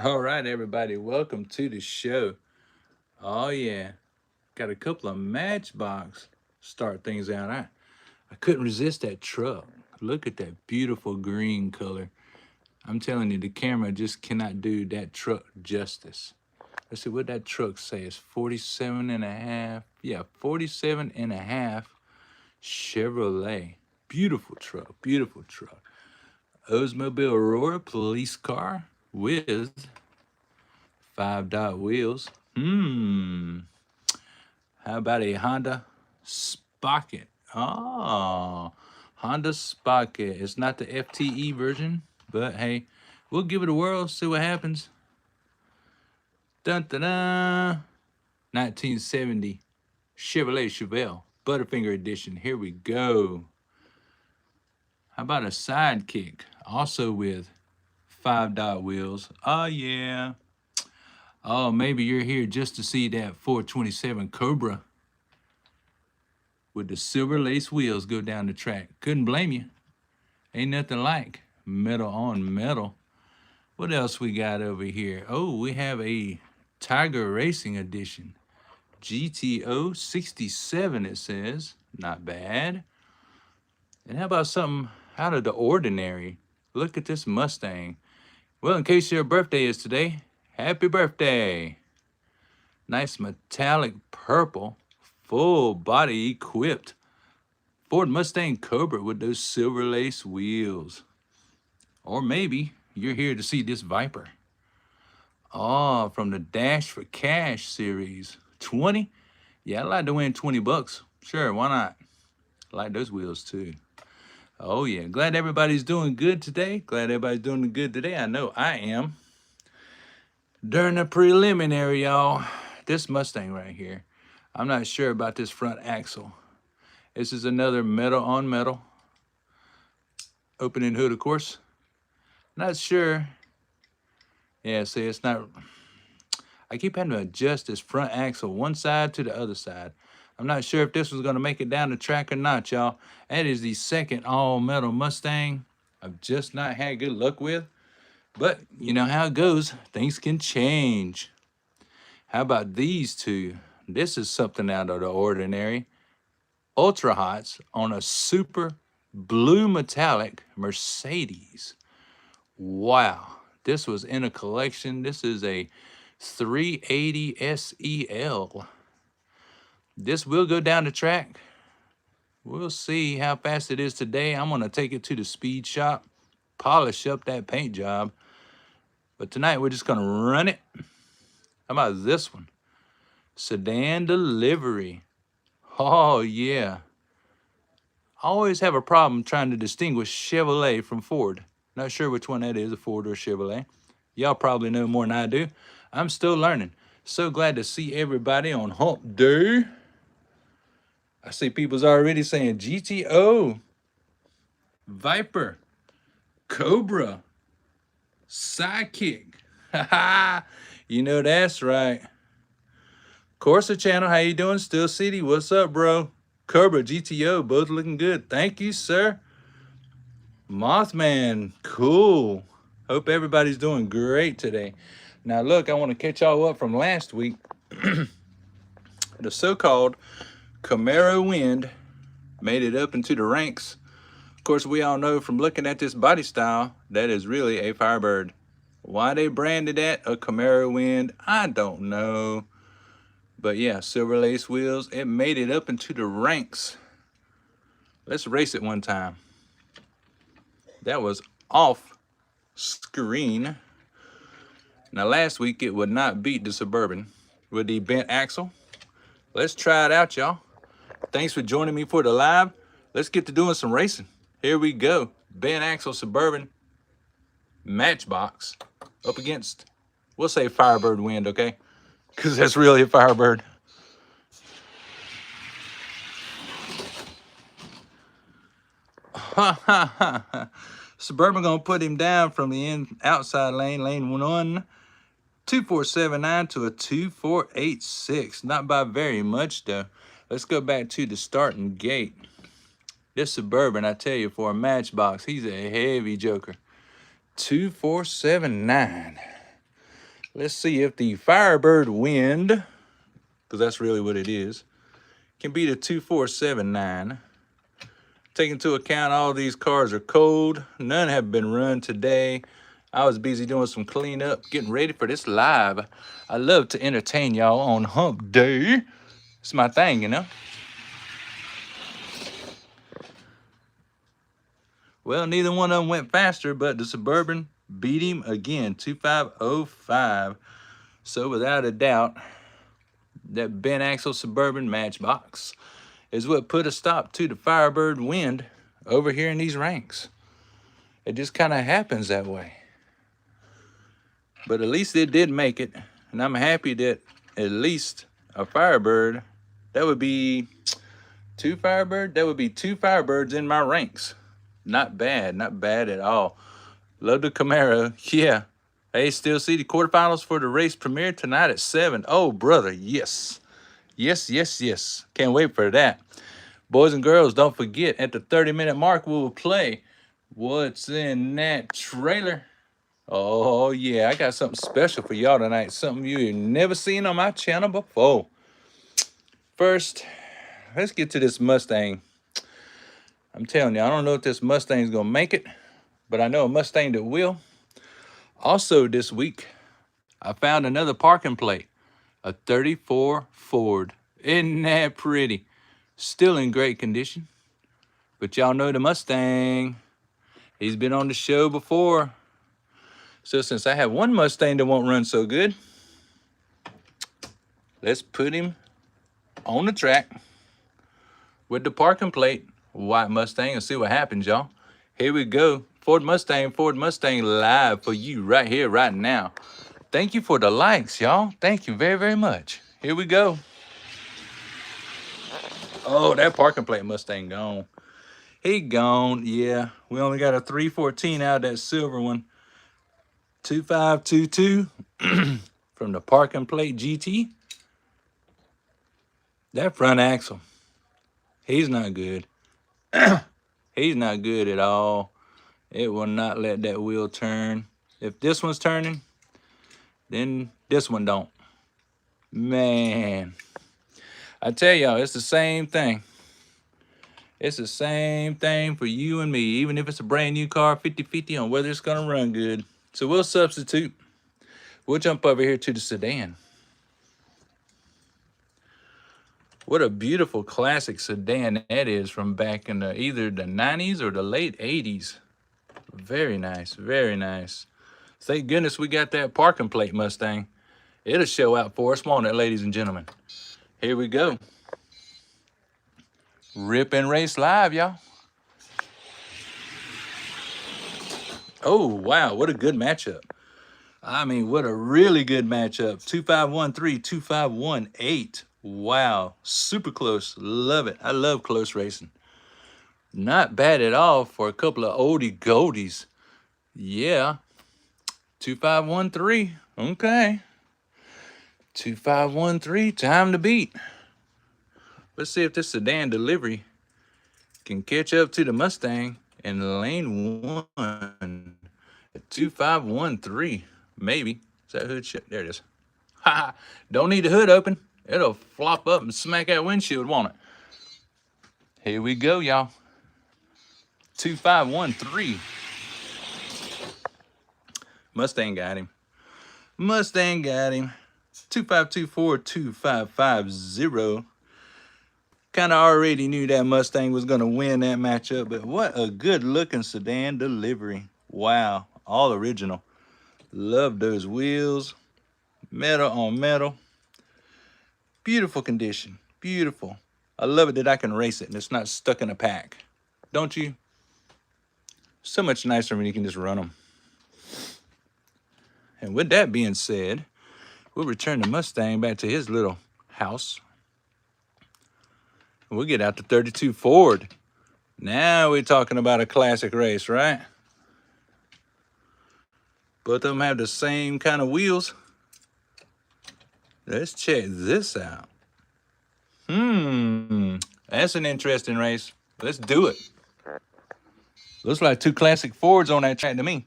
All right, everybody, welcome to the show. Oh yeah, got a couple of matchbox start things out. I couldn't resist that truck. Look at that beautiful green color. I'm telling you, the camera just cannot do that truck justice. Let's see what that truck says. 47 and a half. Yeah, 47 and a half Chevrolet. Beautiful truck, beautiful truck. Oldsmobile Aurora police car with 5 dot wheels. How about a Honda Spocket? Oh, Honda Spocket. It's not the FTE version, but hey, we'll give it a whirl, see what happens. Dun dun dun. 1970 Chevrolet Chevelle Butterfinger Edition. Here we go. How about a Sidekick? Also with 5 dot wheels. Oh, yeah. Oh, maybe you're here just to see that 427 Cobra with the silver lace wheels go down the track. Couldn't blame you. Ain't nothing like metal on metal. What else we got over here? Oh, we have a Tiger Racing Edition. GTO 67, it says. Not bad. And how about something out of the ordinary? Look at this Mustang. Well, in case your birthday is today, happy birthday. Nice metallic purple, full body equipped Ford Mustang Cobra with those silver lace wheels. Or maybe you're here to see this Viper. Oh, from the Dash for Cash series. 20? Yeah, I'd like to win 20 bucks. Sure, why not? I like those wheels too. Oh yeah, glad everybody's doing good today. Glad everybody's doing good today. I know I am. During the preliminary, y'all, this Mustang right here, I'm not sure about this front axle. This is another metal on metal. Opening hood, of course. Not sure. Yeah, see, it's not. I keep having to adjust this front axle one side to the other side. I'm not sure if this was going to make it down the track or not, y'all. That is the second all-metal Mustang I've just not had good luck with. But you know how it goes. Things can change. How about these two? This is something out of the ordinary. Ultra Hots on a super blue metallic Mercedes. Wow. This was in a collection. This is a 380 SEL. This will go down the track. We'll see how fast it is today. I'm going to take it to the speed shop, polish up that paint job. But tonight we're just going to run it. How about this one? Sedan delivery. Oh, yeah. I always have a problem trying to distinguish Chevrolet from Ford. Not sure which one that is, a Ford or a Chevrolet. Y'all probably know more than I do. I'm still learning. So glad to see everybody on Hump Day. I see people's already saying GTO, Viper, Cobra, Sidekick. You know that's right. Corsa channel, how you doing? Still City, what's up, bro? Cobra, GTO, both looking good. Thank you, sir. Mothman, cool. Hope everybody's doing great today. Now, look, I want to catch y'all up from last week. The so-called Camaro Wind made it up into the ranks. Of course, we all know from looking at this body style, that is really a Firebird. Why they branded that a Camaro Wind, I don't know. But yeah, silver lace wheels, it made it up into the ranks. Let's race it one time. That was off screen. Now last week it would not beat the Suburban with the bent axle. Let's try it out, y'all. Thanks for joining me for the live. Let's get to doing some racing. Here we go. Bent axle Suburban matchbox up against, we'll say Firebird Wind, okay? Because that's really a Firebird. Suburban gonna put him down from the outside lane, lane 1, 2479 to a 2486. Not by very much though. Let's go back to the starting gate. This Suburban, I tell you, for a matchbox, he's a heavy joker. 2479. Let's see if the Firebird wind, because that's really what it is, can beat a 2479. Taking into account all these cars are cold. None have been run today. I was busy doing some cleanup, getting ready for this live. I love to entertain y'all on hump day. It's my thing, you know? Well, neither one of them went faster, but the Suburban beat him again, 2505. So without a doubt, that bent axle Suburban Matchbox is what put a stop to the Firebird wind over here in these ranks. It just kind of happens that way. But at least it did make it, and I'm happy that at least a Firebird, that would be two Firebird, that would be two Firebirds in my ranks. Not bad, not bad at all. Love the Camaro, yeah. Hey, still see the quarterfinals for the race premiere tonight at 7. Oh, brother, yes. Yes, yes, yes. Can't wait for that. Boys and girls, don't forget, at the 30-minute mark, we will play What's in That Trailer. Oh, yeah, I got something special for y'all tonight. Something you've never seen on my channel before. First, let's get to this Mustang. I'm telling you, I don't know if this Mustang's going to make it, but I know a Mustang that will. Also this week, I found another parking plate. A 34 Ford. Isn't that pretty? Still in great condition. But y'all know the Mustang. He's been on the show before. So since I have one Mustang that won't run so good, let's put him on the track with the parking plate, white Mustang, and see what happens, y'all. Here we go. Ford Mustang live for you right here, right now. Thank you for the likes, y'all. Thank you very, very much. Here we go. Oh, that parking plate Mustang gone. He gone, yeah. We only got a 314 out of that silver one. 2522 from the parking plate GT. That front axle, he's not good. He's not good at all. It will not let that wheel turn. If this one's turning, then this one don't. Man, I tell y'all, it's the same thing. It's the same thing for you and me, even if it's a brand new car, 50-50 on whether it's gonna run good. So we'll substitute. We'll jump over here to the sedan. What a beautiful classic sedan that is from back in either the 90s or the late 80s. Very nice, very nice. Thank goodness we got that parking plate Mustang. It'll show out for us, won't it, ladies and gentlemen? Here we go. Rip and race live, y'all. Oh, wow, what a good matchup. I mean, what a really good matchup. 2513, 2518. Wow, super close. Love it. I love close racing. Not bad at all for a couple of oldie goldies. Yeah. 2513. Okay. 2513. Time to beat. Let's see if this sedan delivery can catch up to the Mustang in lane 1 at 2513. Maybe. Is that hood shut? There it is. Ha! Don't need the hood open. It'll flop up and smack that windshield, won't it? Here we go, y'all. 2513. Mustang got him. Mustang got him. 2524, 2550. Kind of already knew that Mustang was going to win that matchup, but what a good-looking sedan delivery. Wow, all original. Love those wheels. Metal on metal. Beautiful condition. Beautiful. I love it that I can race it and it's not stuck in a pack. Don't you? So much nicer when you can just run them. And with that being said, we'll return the Mustang back to his little house. We'll get out the 32 Ford. Now we're talking about a classic race, right? Both of them have the same kind of wheels. Let's check this out. That's an interesting race. Let's do it. Looks like two classic Fords on that track to me.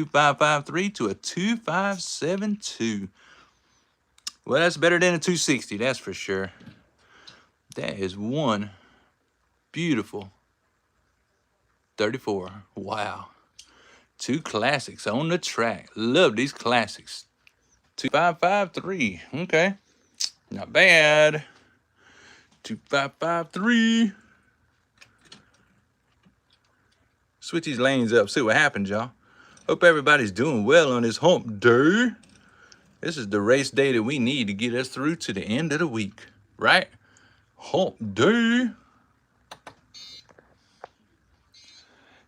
2553 to a 2572. Well, that's better than a 260, that's for sure. That is one beautiful 34. Wow. Two classics on the track. Love these classics. 2553. Okay. Not bad. 2553. Switch these lanes up, see what happens, y'all. Hope everybody's doing well on this hump day. This is the race day that we need to get us through to the end of the week, right? Hump day.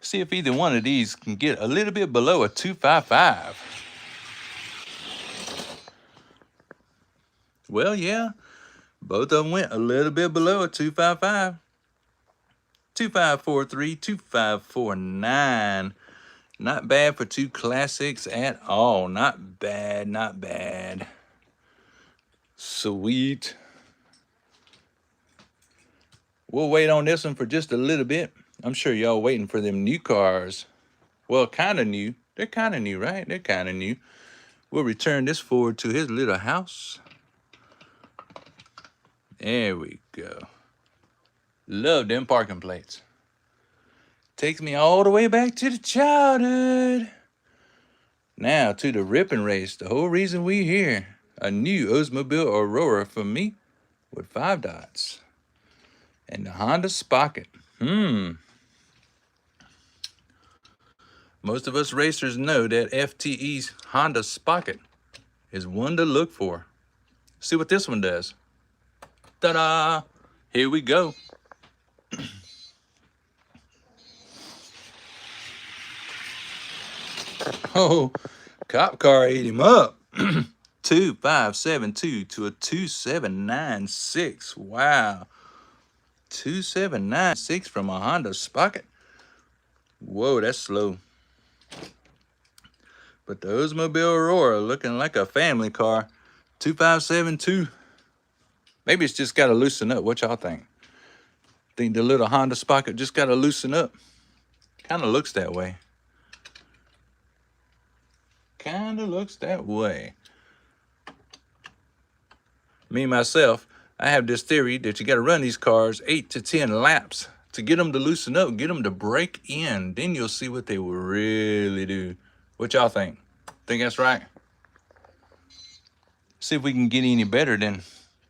See if either one of these can get a little bit below a 255. Well, yeah, both of them went a little bit below a 255. 2543, 2549. Not bad for two classics at all. Not bad, not bad. Sweet. We'll wait on this one for just a little bit. I'm sure y'all waiting for them new cars. Well, kind of new. They're kind of new, right? They're kind of new. We'll return this Ford to his little house. There we go. Love them parking plates. Takes me all the way back to the childhood. Now to the ripping race. The whole reason we here. A new Oldsmobile Aurora for me with 5 dots. And the Honda Spocket. Most of us racers know that FTE's Honda Spocket is one to look for. See what this one does. Ta-da! Here we go. Oh, cop car ate him up. 2572 to a 2796. Wow. 2796 from a Honda Spocket. Whoa, that's slow. But the Oldsmobile Aurora looking like a family car. 2572. Maybe it's just got to loosen up. What y'all think? Think the little Honda Spocket just got to loosen up? Kind of looks that way. Kind of looks that way. Me, myself, I have this theory that you got to run these cars 8 to 10 laps to get them to loosen up, get them to break in. Then you'll see what they will really do. What y'all think? Think that's right? See if we can get any better than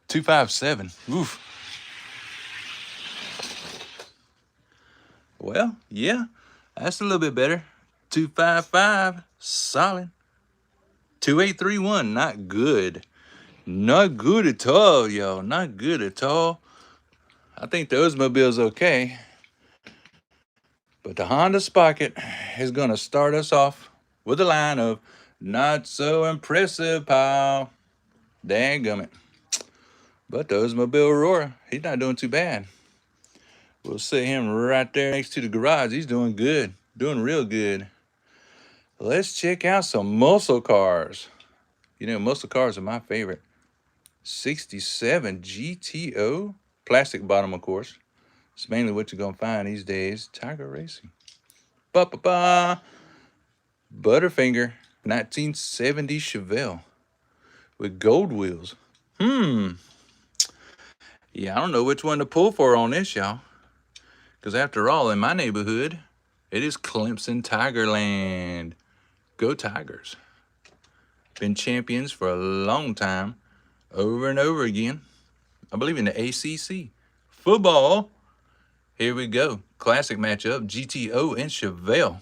257. Oof. Well, yeah, that's a little bit better. 255, solid. 2831, not good. Not good at all, y'all. Not good at all. I think the Oldsmobile's okay. But the Honda Spocket is going to start us off with a line of not so impressive, pal. Dadgummit. But the Oldsmobile Aurora, he's not doing too bad. We'll see him right there next to the garage. He's doing good. Doing real good. Let's check out some muscle cars. You know, muscle cars are my favorite. 67 GTO. Plastic bottom, of course. It's mainly what you're going to find these days. Tiger Racing. Ba-ba-ba. Butterfinger. 1970 Chevelle. With gold wheels. Yeah, I don't know which one to pull for on this, y'all. Because after all, in my neighborhood, it is Clemson Tigerland. Go Tigers. Been champions for a long time. Over and over again. I believe in the ACC. Football. Here we go. Classic matchup. GTO and Chevelle.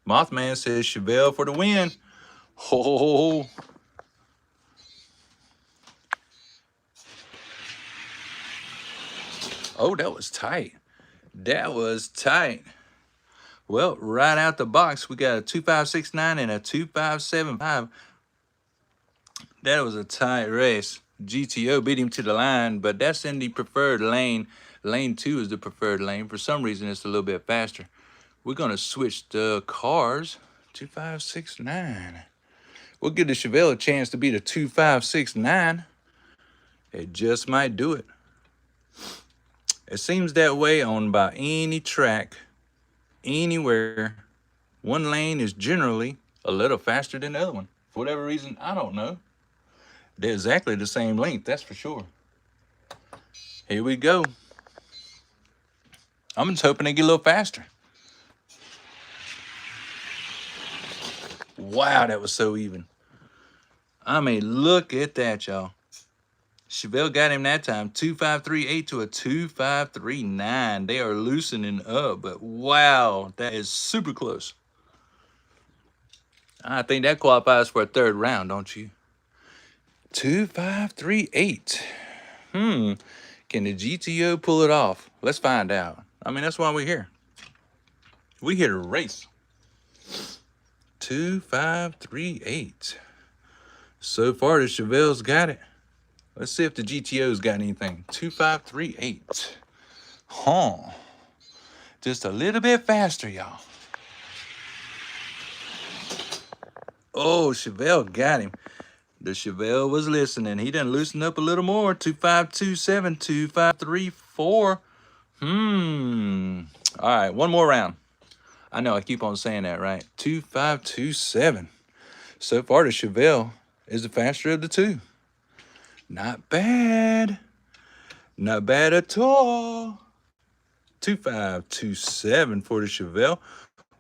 Mothman says Chevelle for the win. Ho. Oh, that was tight. That was tight. Well, right out the box, we got a 2569 and a 2575. That was a tight race. GTO beat him to the line, but that's in the preferred lane. Lane 2 is the preferred lane. For some reason, it's a little bit faster. We're going to switch the cars. 2569. We'll give the Chevelle a chance to beat a 2569. It just might do it. It seems that way on about any track, anywhere. One lane is generally a little faster than the other one. For whatever reason, I don't know. They're exactly the same length, that's for sure. Here we go. I'm just hoping they get a little faster. Wow, that was so even. I mean, look at that, y'all. Chevelle got him that time, 2.538 to a 2.539. They are loosening up, but wow, that is super close. I think that qualifies for a third round, don't you? 2.538. Can the GTO pull it off? Let's find out. I mean, that's why we're here. We're here to race. 2.538. So far, the Chevelle's got it. Let's see if the GTO's got anything. 2.538. Huh. Just a little bit faster, y'all. Oh, Chevelle got him. The Chevelle was listening. He done loosened up a little more. 2.527, 2.534. All right, one more round. I know I keep on saying that, right? 2.527. So far, the Chevelle is the faster of the two. Not bad. Not bad at all. 2.527 for the Chevelle.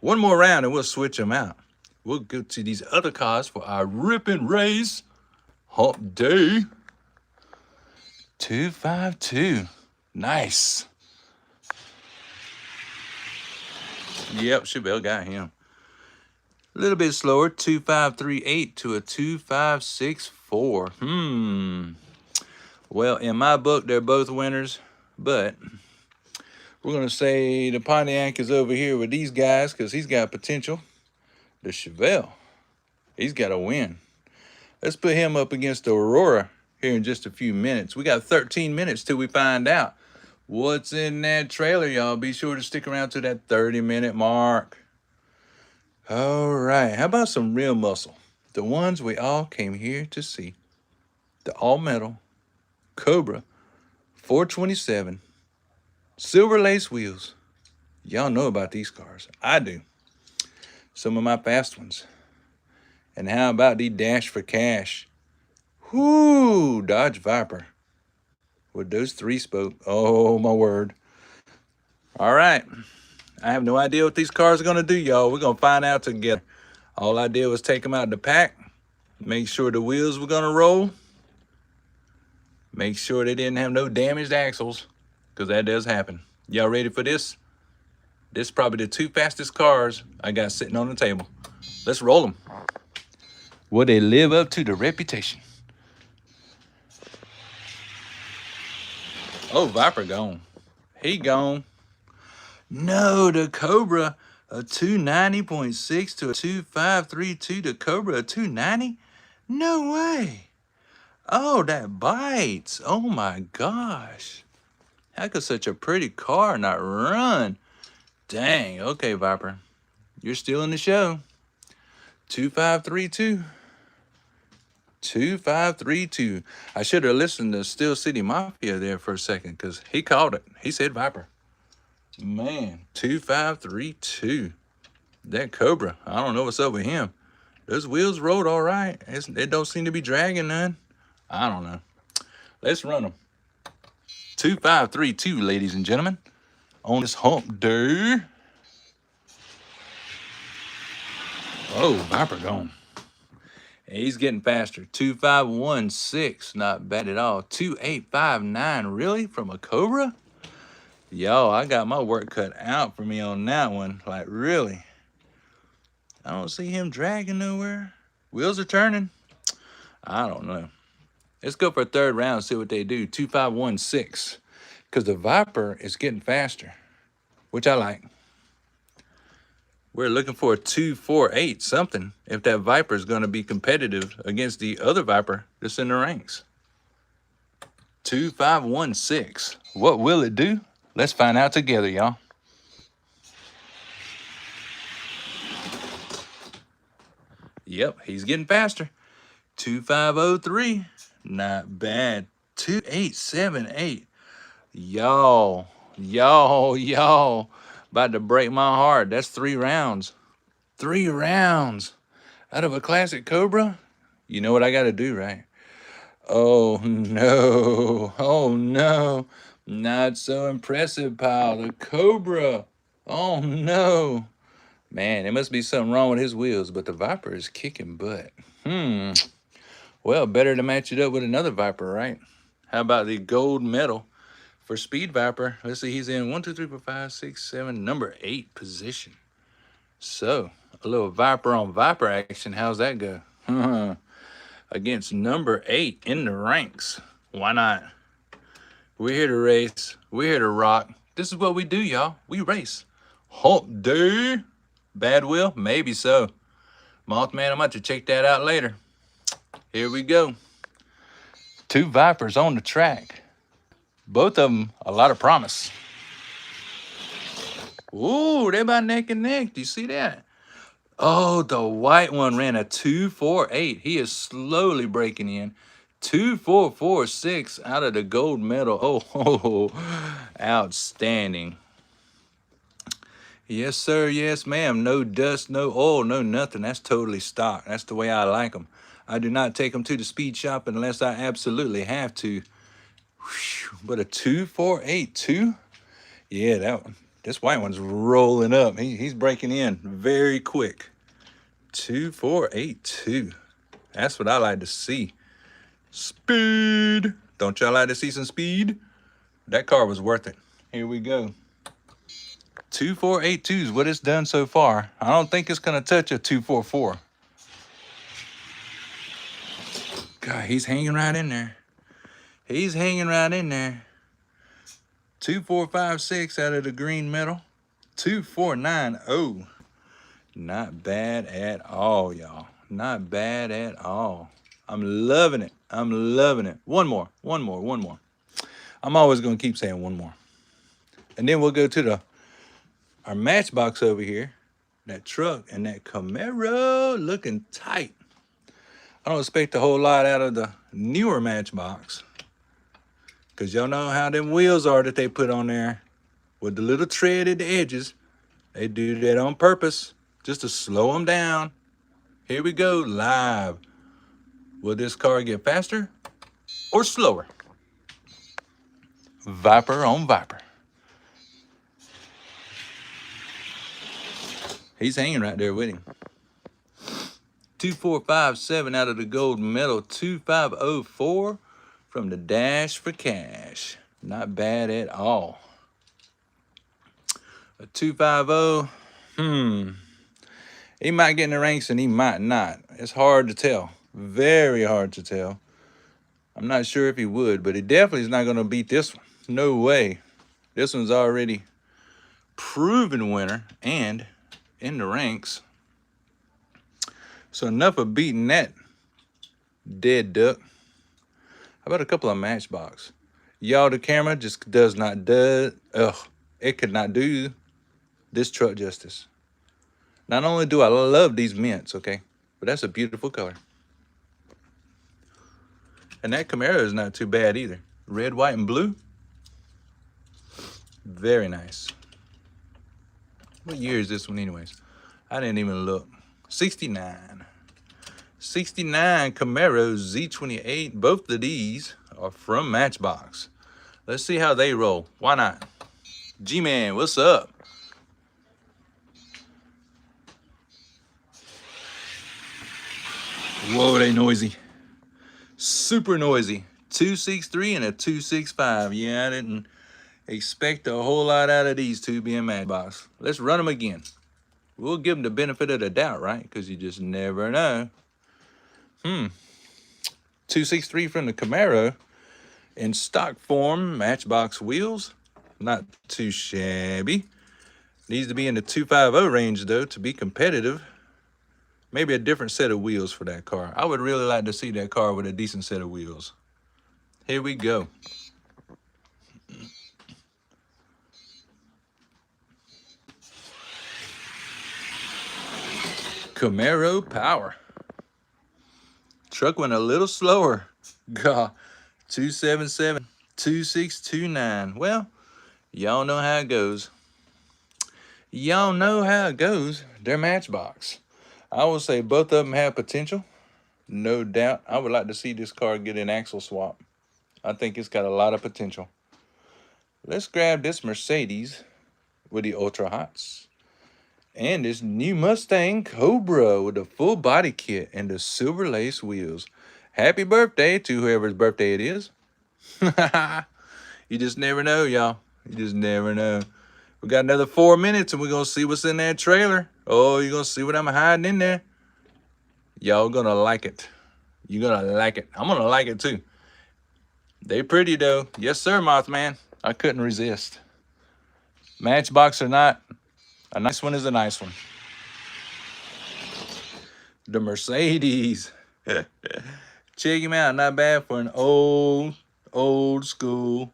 One more round and we'll switch them out. We'll go to these other cars for our ripping race. Hump day. 2.52. Nice. Yep, Chevelle got him. A little bit slower, 2.538 to a 2.564. Well, in my book, they're both winners, but we're going to say the Pontiac is over here with these guys because he's got potential. The Chevelle, he's got a win. Let's put him up against the Aurora here in just a few minutes. We got 13 minutes till we find out what's in that trailer, y'all. Be sure to stick around to that 30-minute mark. All right, how about some real muscle? The ones we all came here to see. The all-metal Cobra 427 silver lace wheels. Y'all know about these cars. I do. Some of my fast ones. And how about the Dash for Cash? Whoo, Dodge Viper. With those 3-spoke. Oh, my word. All right. I have no idea what these cars are going to do, y'all. We're going to find out together. All I did was take them out of the pack. Make sure the wheels were going to roll. Make sure they didn't have no damaged axles. Because that does happen. Y'all ready for this? This is probably the 2 fastest cars I got sitting on the table. Let's roll them. Will they live up to the reputation? Oh, Viper gone. He gone. No, the Cobra, a 290.6 to a 2532. The Cobra, a 290? No way. Oh, that bites. Oh, my gosh. How could such a pretty car not run? Dang. Okay, Viper. You're still in the show. 2532. 2532. I should have listened to Steel City Mafia there for a second because he called it. He said Viper. Man, 2532. That Cobra, I don't know what's up with him. Those wheels rolled all right. It don't seem to be dragging none. I don't know. Let's run them. 2532, ladies and gentlemen, on this hump day. Oh, Viper gone. He's getting faster. 2516, not bad at all. 2859, really? From a Cobra? Yo, I got my work cut out for me on that one. Like, really? I don't see him dragging nowhere. Wheels are turning. I don't know. Let's go for a third round, see what they do. 2516. Because the Viper is getting faster, which I like. We're looking for a 248 something if that Viper is going to be competitive against the other Viper that's in the ranks. 2516. What will it do? Let's find out together, y'all. Yep, he's getting faster. 2503. Not bad. 2878. Y'all. About to break my heart. That's 3 rounds. 3 rounds. Out of a classic Cobra? You know what I got to do, right? Oh no, oh no. Not so impressive, pal. The Cobra. Oh no. Man, there must be something wrong with his wheels, but the Viper is kicking butt. Well, better to match it up with another Viper, right? How about the gold medal for Speed Viper? Let's see, he's in 1, 2, 3, 4, 5, 6, 7, number 8 position. So, a little Viper on Viper action. How's that go? Against number 8 in the ranks. Why not? We're here to race. We're here to rock. This is what we do, y'all. We race. Hump day. Bad wheel? Maybe so. Mothman, I'm about to check that out later. Here we go. 2 Vipers on the track. Both of them, a lot of promise. Ooh, they're about neck and neck. Do you see that? Oh, the white one ran a 2.48. He is slowly breaking in. 2.446 out of the gold medal. Oh, outstanding. Yes, sir. Yes, ma'am. No dust, no oil, no nothing. That's totally stock. That's the way I like them. I do not take them to the speed shop unless I absolutely have to. Whew, but a 2.482? Yeah, that one. This white one's rolling up. He's breaking in very quick. 2.482. That's what I like to see. Speed. Don't y'all like to see some speed? That car was worth it. Here we go. 2.482 is what it's done so far. I don't think it's going to touch a 2.44. God, he's hanging right in there. He's hanging right in there. 2.456 out of the green medal. 2.490. Not bad at all, y'all. Not bad at all. I'm loving it. I'm loving it. One more. I'm always going to keep saying one more. And then we'll go to our matchbox over here. That truck and that Camaro looking tight. I don't expect a whole lot out of the newer matchbox. Because y'all know how them wheels are that they put on there with the little tread at the edges. They do that on purpose just to slow them down. Here we go, live. Will this car get faster or slower? Viper on Viper. He's hanging right there with him. 2.457 out of the gold medal. 2.504 from the dash for cash. Not bad at all. A 2.50. He might get in the ranks and he might not. It's hard to tell. Very hard to tell. I'm not sure if he would, but he definitely is not going to beat this one. No way. This one's already proven winner and in the ranks. So enough of beating that dead duck. How about a couple of matchbox? Y'all, the camera just does not do. It could not do this truck justice. Not only do I love these mints, okay, but that's a beautiful color. And that Camaro is not too bad either. Red, white, and blue. Very nice. What year is this one anyways? I didn't even look. 69. 69 Camaro Z28. Both of these are from Matchbox. Let's see how they roll. Why not? G-Man, what's up? Whoa, they noisy. Super noisy. 263 and a 265. Yeah, I didn't expect a whole lot out of these two being Matchbox. Let's run them again. We'll give them the benefit of the doubt, right? Because you just never know. 263 from the Camaro in stock form, Matchbox wheels. Not too shabby. Needs to be in the 250 range, though, to be competitive. Maybe a different set of wheels for that car. I would really like to see that car with a decent set of wheels. Here we go. Camaro power. Truck went a little slower. God, 277, 2629. Well, y'all know how it goes. Y'all know how it goes. They're Matchbox. I would say both of them have potential, no doubt. I would like to see this car get an axle swap. I think it's got a lot of potential. Let's grab this Mercedes with the Ultra Hots and this new Mustang Cobra with the full body kit and the silver lace wheels. Happy birthday to whoever's birthday it is. You just never know, y'all. You just never know. We got another 4 minutes and we're going to see what's in that trailer. Oh, you're going to see what I'm hiding in there. Y'all going to like it. You're going to like it. I'm going to like it too. They pretty though. Yes, sir, Mothman. I couldn't resist. Matchbox or not, a nice one is a nice one. The Mercedes. Check him out. Not bad for an old school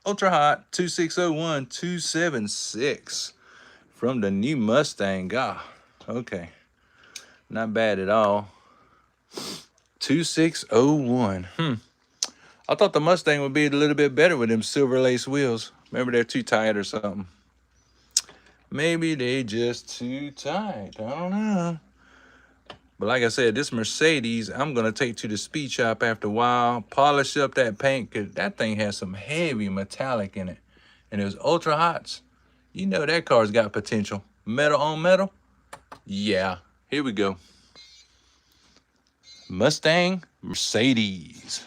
Ultra Hot 2601 276 from the new Mustang. Ah, okay. Not bad at all. 2601. I thought the Mustang would be a little bit better with them silver lace wheels. Maybe they're too tight or something. Maybe they just too tight. I don't know. But like I said, this Mercedes, I'm going to take to the speed shop after a while, polish up that paint, because that thing has some heavy metallic in it. And it was Ultra Hots. You know that car's got potential. Metal on metal? Yeah. Here we go. Mustang, Mercedes.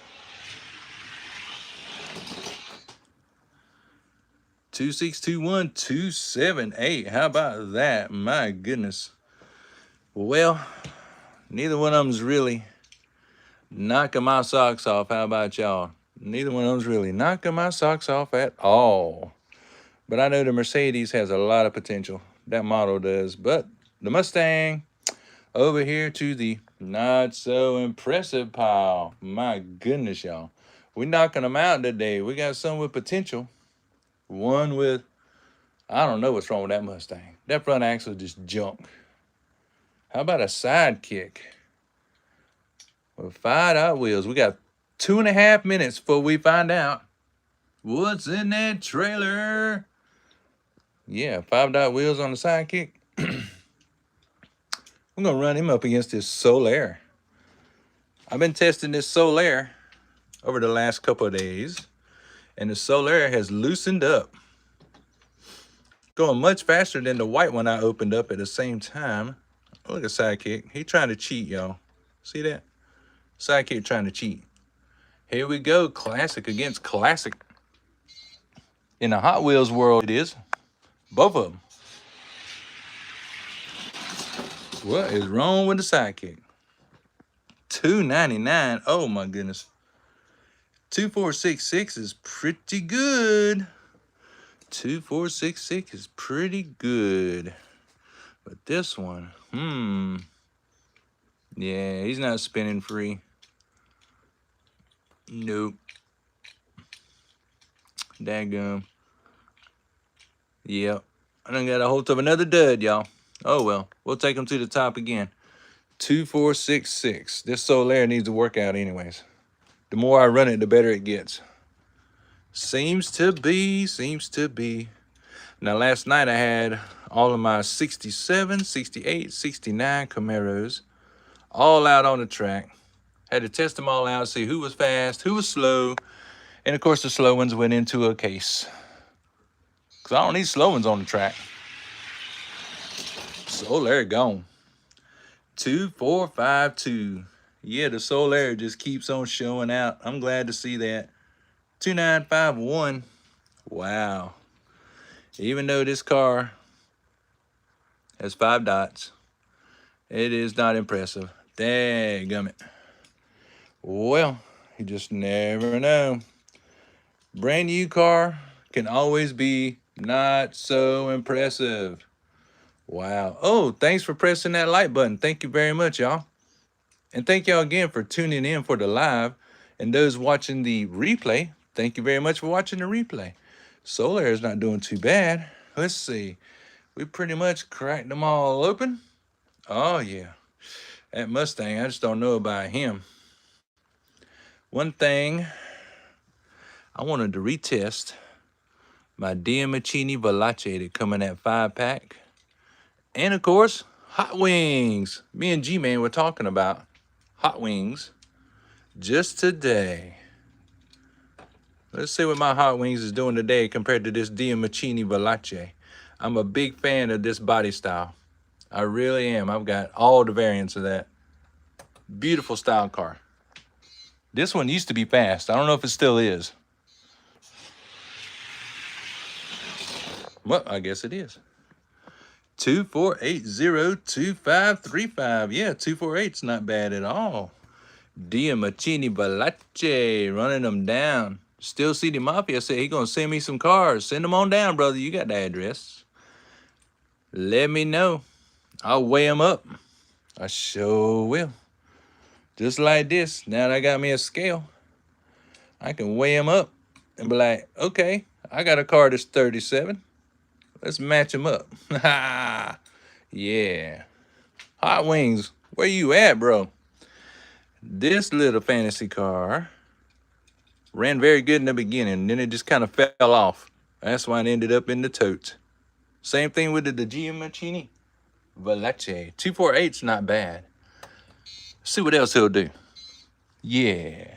2621 278. How about that? My goodness. Well, neither one of them's really knocking my socks off. How about y'all? Neither one of them's really knocking my socks off at all. But I know the Mercedes has a lot of potential. That model does. But the Mustang, over here to the not so impressive pile. My goodness, y'all. We're knocking them out today. We got some with potential. One with, I don't know what's wrong with that Mustang. That front axle is just junk. How about a Sidekick with 5 wheels? We got 2.5 minutes before we find out what's in that trailer. Yeah, 5 wheels on the Sidekick. We're going to run him up against this Solair. I've been testing this Solair over the last couple of days, and the Solair has loosened up. Going much faster than the white one I opened up at the same time. Look at Sidekick. He trying to cheat, y'all. See that? Sidekick trying to cheat. Here we go. Classic against classic. In the Hot Wheels world, it is. Both of them. What is wrong with the Sidekick? $299. Oh my goodness. 2466 is pretty good. 2466 is pretty good. But this one, yeah, he's not spinning free. Nope. Daggum. Yep. I done got a hold of another dud, y'all. Oh well, we'll take him to the top again. 2466. This Solair needs to work out anyways. The more I run it, the better it gets. Seems to be. Now, last night I had all of my 67, 68, 69 Camaros all out on the track. Had to test them all out, see who was fast, who was slow. And, of course, the slow ones went into a case. Because I don't need slow ones on the track. Solair gone. 2452. Yeah, the Solair just keeps on showing out. I'm glad to see that. 2951. Wow. Even though this car has 5 dots, it is not impressive. Dadgummit. Well, you just never know. Brand new car can always be not so impressive. Wow. Oh, thanks for pressing that like button. Thank you very much, y'all. And thank y'all again for tuning in for the live. And those watching the replay, thank you very much for watching the replay. Solair is not doing too bad. Let's see. We pretty much cracked them all open. Oh, yeah. That Mustang, I just don't know about him. One thing, I wanted to retest my Diamachini Volace that come in that 5-pack. And, of course, Hot Wings. Me and G-Man were talking about Hot Wings just today. Let's see what my Hot Wings is doing today compared to this Diamachini Veloce. I'm a big fan of this body style. I really am. I've got all the variants of that. Beautiful style car. This one used to be fast. I don't know if it still is. Well, I guess it is. 24802535. Yeah, 248's not bad at all. Diamachini Veloce, running them down. Still City Mafia said he gonna send me some cars. Send them on down, brother. You got the address. Let me know. I'll weigh them up. I sure will. Just like this. Now that I got me a scale, I can weigh them up and be like, okay, I got a car that's 37. Let's match them up. Yeah. Hot Wings, where you at, bro? This little fantasy car ran very good in the beginning, and then it just kind of fell off. That's why it ended up in the totes. Same thing with the Diamachini Veloce. 248's not bad. See what else he'll do. Yeah.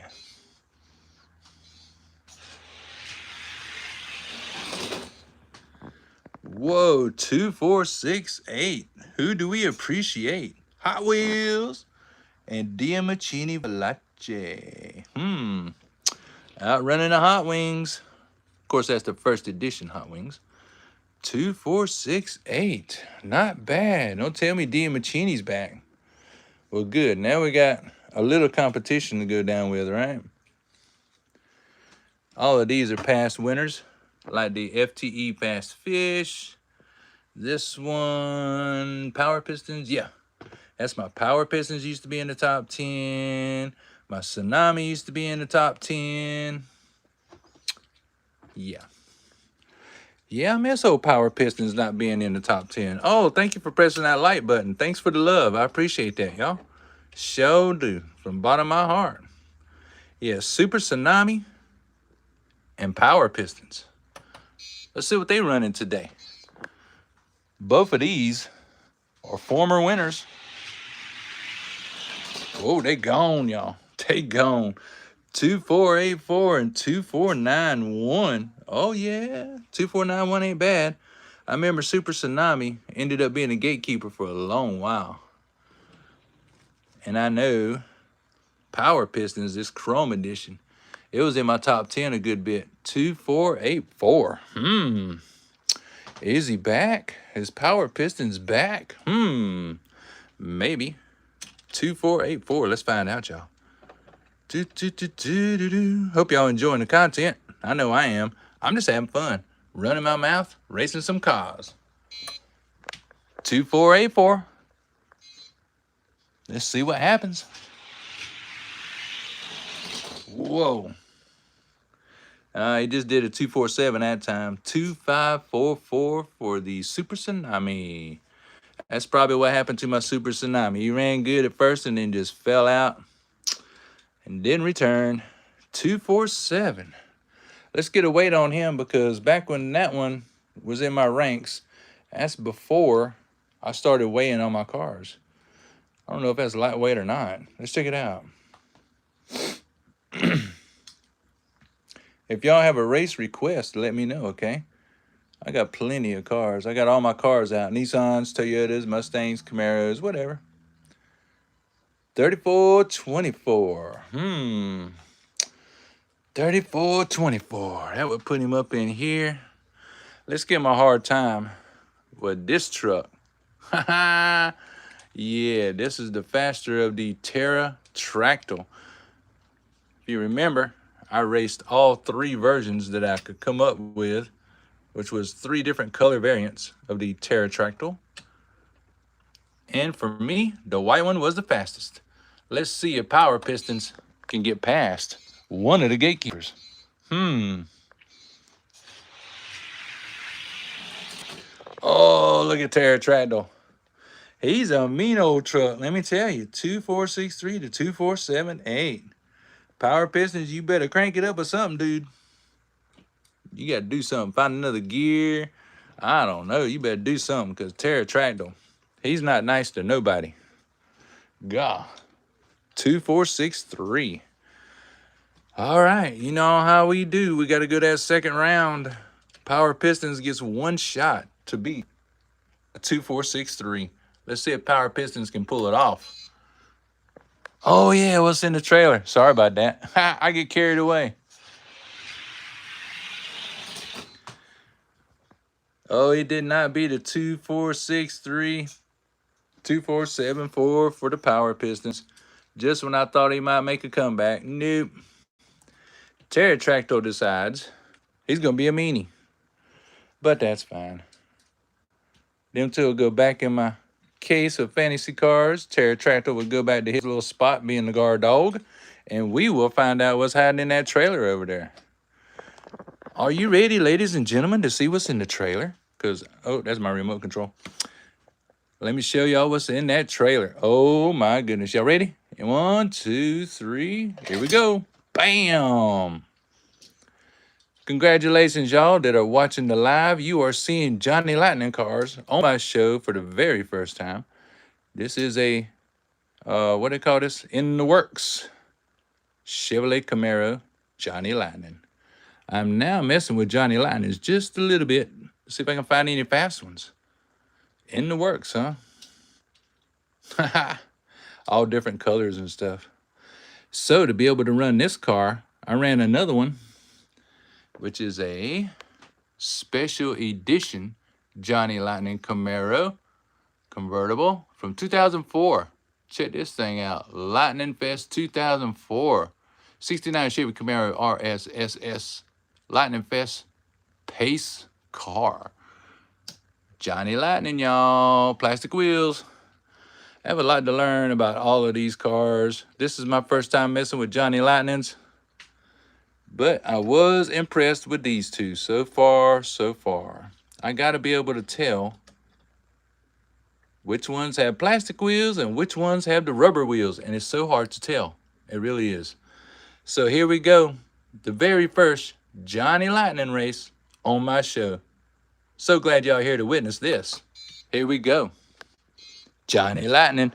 Whoa, 2468. Who do we appreciate? Hot Wheels and Diamachini Veloce. Outrunning the Hot Wings. Of course, that's the first edition Hot Wings. 2468. Not bad. Don't tell me Diamachini's back. Well, good. Now we got a little competition to go down with, right? All of these are past winners, like the FTE Fast Fish. This one, Power Pistons. Yeah, that's my Power Pistons used to be in the top 10. My Tsunami used to be in the top 10. Yeah. Yeah, I miss old Power Pistons not being in the top 10. Oh, thank you for pressing that like button. Thanks for the love. I appreciate that, y'all. Sure do. From the bottom of my heart. Yeah, Super Tsunami and Power Pistons. Let's see what they running today. Both of these are former winners. Oh, they gone, y'all. They gone. 2484 and 2491. Oh, yeah. 2491 ain't bad. I remember Super Tsunami ended up being a gatekeeper for a long while. And I know Power Pistons, this Chrome Edition, it was in my top 10 a good bit. 2484. Is he back? Is Power Pistons back? Maybe. 2484. Let's find out, y'all. Hope y'all enjoying the content. I know I am. I'm just having fun. Running my mouth, racing some cars. 2484. Let's see what happens. Whoa. He just did a 247 that time. 2544 for the Super Tsunami. That's probably what happened to my Super Tsunami. He ran good at first and then just fell out and didn't return. 247. Let's get a weight on him, because back when that one was in my ranks, that's before I started weighing on my cars. I don't know if that's lightweight or not. Let's check it out. If y'all have a race request, let me know, okay? I got plenty of cars. I got all my cars out. Nissans, Toyotas, Mustangs, Camaros, whatever. 3424. 3424. That would put him up in here. Let's give him a hard time with this truck. Yeah, this is the faster of the Terra Tractal. If you remember, I raced all three versions that I could come up with, which was 3 different color variants of the Terra Tractal. And for me, the white one was the fastest. Let's see if Power Pistons can get past one of the gatekeepers. Oh, look at Terra Tractal. He's a mean old truck, let me tell you. 2463 to 2478. Power Pistons, you better crank it up or something, dude. You got to do something. Find another gear. I don't know. You better do something, because Terra Tractal, He's not nice to nobody. God. 2463. All right, you know how we do. We got to go that second round. Power Pistons gets one shot to beat a 2463. Let's see if Power Pistons can pull it off. Oh, yeah, what's in the trailer? Sorry about that. I get carried away. Oh, he did not beat a 2463. 2474 for the Power Pistons. Just when I thought he might make a comeback. Nope. Pterotractor decides he's going to be a meanie. But that's fine. Them two will go back in my case of fantasy cars. Pterotractor will go back to his little spot being the guard dog. And we will find out what's hiding in that trailer over there. Are you ready, ladies and gentlemen, to see what's in the trailer? Because, oh, that's my remote control. Let me show y'all what's in that trailer. Oh, my goodness. Y'all ready? 1, 2, 3. Here we go. Bam! Congratulations, y'all that are watching the live. You are seeing Johnny Lightning cars on my show for the very first time. This is a, what do they call this? In the works. Chevrolet Camaro Johnny Lightning. I'm now messing with Johnny Lightnings just a little bit. See if I can find any fast ones. In the works, huh? All different colors and stuff. So to be able to run this car, I ran another one, which is a special edition Johnny Lightning Camaro convertible from 2004. Check this thing out. Lightning Fest 2004. 69 Chevy Camaro RSSS Lightning Fest pace car. Johnny Lightning, y'all. Plastic wheels. I have a lot to learn about all of these cars. This is my first time messing with Johnny Lightnings. But I was impressed with these two. So far, so far. I got to be able to tell which ones have plastic wheels and which ones have the rubber wheels. And it's so hard to tell. It really is. So here we go. The very first Johnny Lightning race on my show. So glad y'all here to witness this. Here we go. Johnny Lightning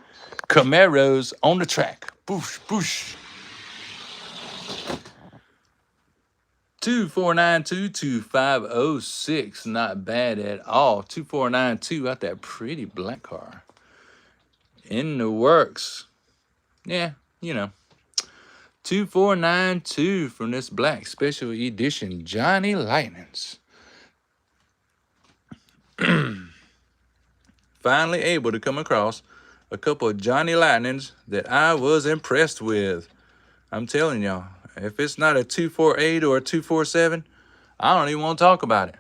Camaros on the track. Boosh, boosh. 2492-2506. Not bad at all. 2492 out that pretty black car. In the works. Yeah, you know. 2492 from this black special edition Johnny Lightnings. Finally able to come across a couple of Johnny Lightnings that I was impressed with. I'm telling y'all, if it's not a 248 or a 247, I don't even want to talk about it.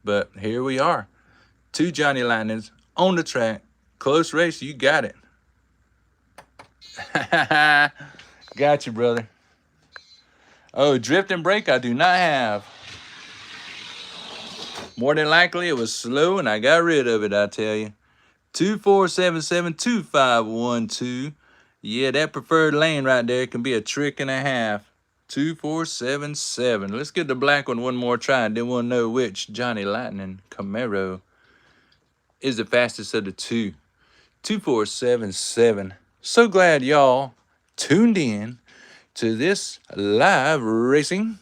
But here we are. 2 Johnny Lightnings on the track. Close race, you got it. Got you, brother. Oh, drift and brake I do not have. More than likely it was slow and I got rid of it, I tell you. 2477-2512. Yeah, that preferred lane right there can be a trick and a half. 2477. Let's get the black one more try and then we'll know which Johnny Lightning Camaro is the fastest of the two. 2477. So glad y'all tuned in to this live racing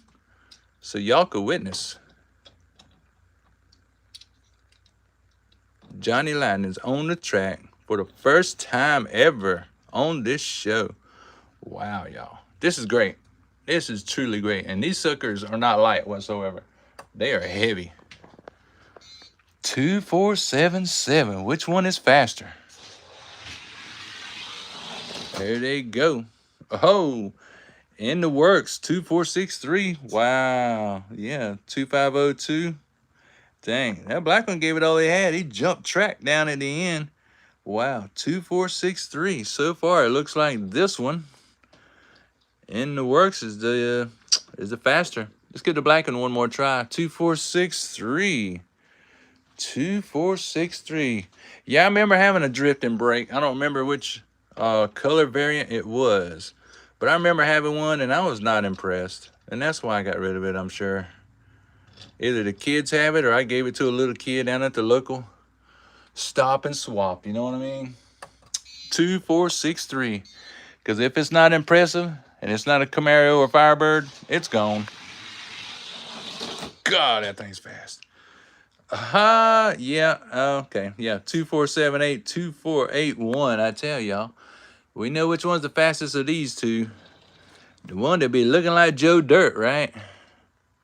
so y'all could witness Johnny Lightning's on the track for the first time ever on this show. Wow, y'all. This is great. This is truly great. And these suckers are not light whatsoever. They are heavy. 2477. Which one is faster? There they go. Oh, in the works. 2463. Wow. Yeah, 2502. Dang, that black one gave it all he had. He jumped track down at the end. Wow, 2463. So far, it looks like this one in the works is the faster. Let's get the black one more try. 2463. 2463. Yeah, I remember having a drift and brake. I don't remember which color variant it was, but I remember having one and I was not impressed. And that's why I got rid of it, I'm sure. Either the kids have it or I gave it to a little kid down at the local stop and swap. You know what I mean? 2463. Because if it's not impressive and it's not a Camaro or Firebird, it's gone. God, that thing's fast. Yeah, okay. Yeah, 2478, 2481. I tell y'all, we know which one's the fastest of these two. The one that be looking like Joe Dirt, right?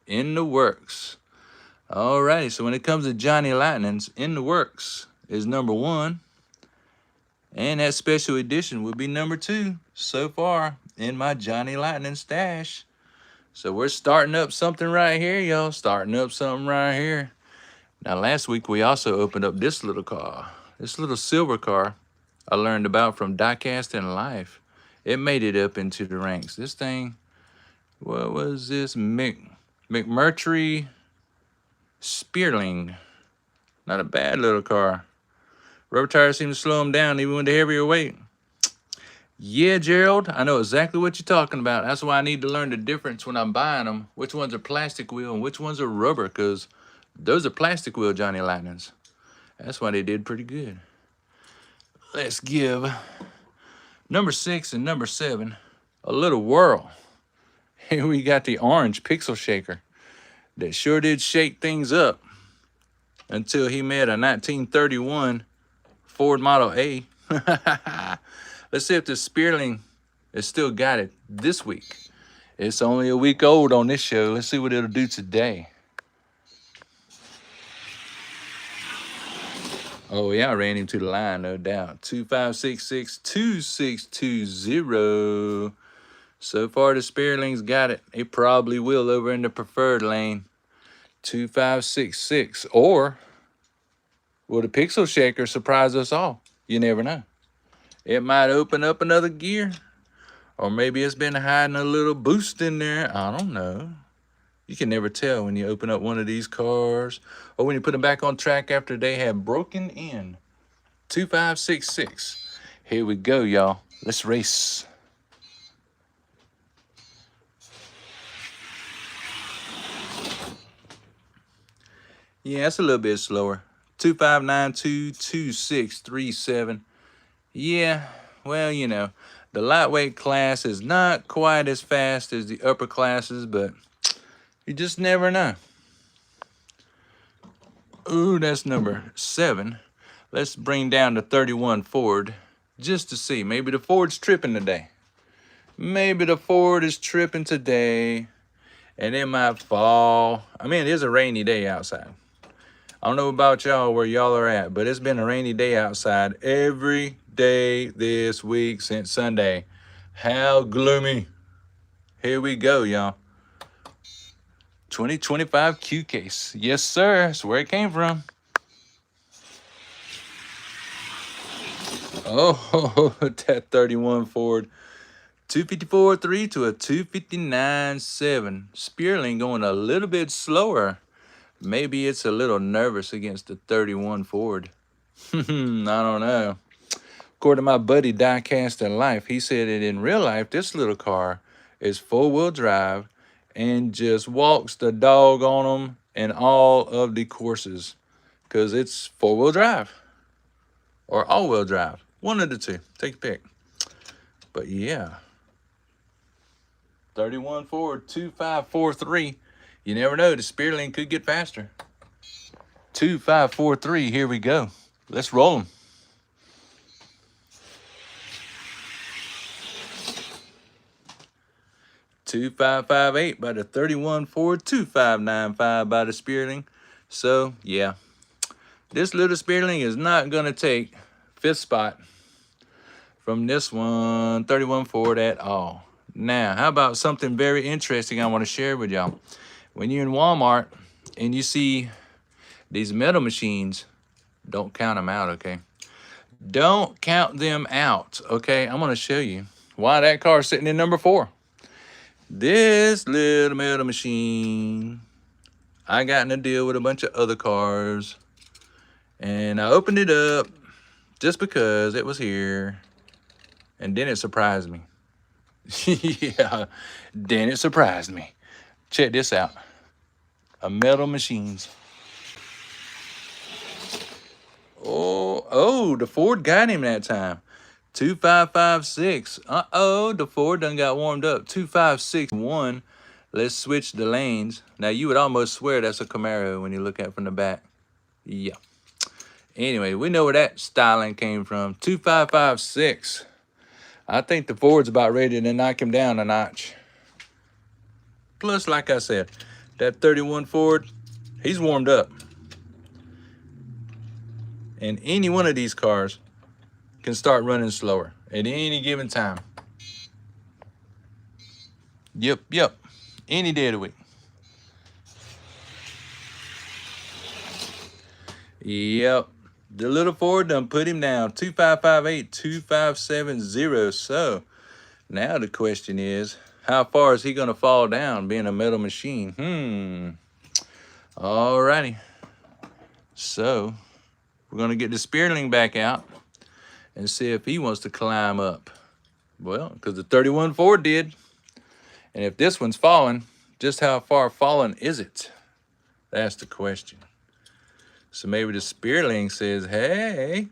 In the works. Alrighty, so when it comes to Johnny Lightning's, in the works is number 1. And that special edition would be number 2 so far in my Johnny Lightning stash. So we're starting up something right here, y'all. Starting up something right here. Now, last week we also opened up this little car. This little silver car I learned about from Diecast and Life. It made it up into the ranks. This thing, what was this? McMurtry Spearling. Not a bad little car. Rubber tires seem to slow them down even with the heavier weight. Yeah, Gerald, I know exactly what you're talking about. That's why I need to learn the difference when I'm buying them. Which ones are plastic wheel and which ones are rubber, because those are plastic wheel Johnny Lightnings. That's why they did pretty good. Let's give number 6 and number 7 a little whirl. Here we got the orange pixel shaker that sure did shake things up until he met a 1931 Ford Model A. Let's see if the Spearling has still got it this week. It's only a week old on this show. Let's see what it'll do today. Oh, yeah, I ran him to the line, no doubt. 2566 2620. So far, the Spearling's got it. It probably will over in the preferred lane. 2566. Or will the Pixel Shaker surprise us all? You never know. It might open up another gear. Or maybe it's been hiding a little boost in there. I don't know. You can never tell when you open up one of these cars or when you put them back on track after they have broken in. 2566. Here we go, y'all. Let's race. Yeah, it's a little bit slower. 2592 2637. Yeah, well, you know, the lightweight class is not quite as fast as the upper classes, but you just never know. Ooh, that's number 7. Let's bring down the 31 Ford just to see. Maybe the Ford's tripping today. Maybe the Ford is tripping today and it might fall. I mean, it is a rainy day outside. I don't know about y'all where y'all are at, but it's been a rainy day outside every day this week since Sunday. How gloomy. Here we go, y'all. 2025 Q case. Yes, sir. That's where it came from. Oh, that 31 Ford. 254.3 to a 259.7. Spearling going a little bit slower. Maybe it's a little nervous against the 31 Ford. I don't know. According to my buddy Diecast in Life, he said that in real life, this little car is 4-wheel drive and just walks the dog on them in all of the courses because it's 4-wheel drive or all-wheel drive. One of the two. Take a pick. But yeah. 31 Ford 2543. You never know. The Spearling could get faster. 2543. Here we go. Let's roll them. $2,558 by the 31 Ford. $2,595 by the Spearling. So yeah, this little Spearling is not gonna take 5th spot from this one 31 Ford at all. Now, how about something very interesting I want to share with y'all? When you're in Walmart and you see these metal machines, don't count them out, okay? Don't count them out, okay? I'm going to show you why that car is sitting in number 4. This little metal machine, I got in a deal with a bunch of other cars, and I opened it up just because it was here, and then it surprised me. Yeah, then it surprised me. Check this out. A metal machines. Oh, Oh, the Ford got him that time. 2556. Uh-oh, the Ford done got warmed up. 2561. Let's switch the lanes. Now, you would almost swear that's a Camaro when you look at it from the back. Yeah. Anyway, we know where that styling came from. 2556. I think the Ford's about ready to knock him down a notch. Plus, like I said, that 31 Ford, he's warmed up. And any one of these cars can start running slower at any given time. Yep. Any day of the week. Yep. The little Ford done put him down. 2558, 2570. So now the question is, how far is he gonna fall down being a metal machine? Alrighty. So we're gonna get the Spearling back out and see if he wants to climb up. Well, because the 31 Ford did. And if this one's falling, just how far fallen is it? That's the question. So maybe the Spearling says, hey,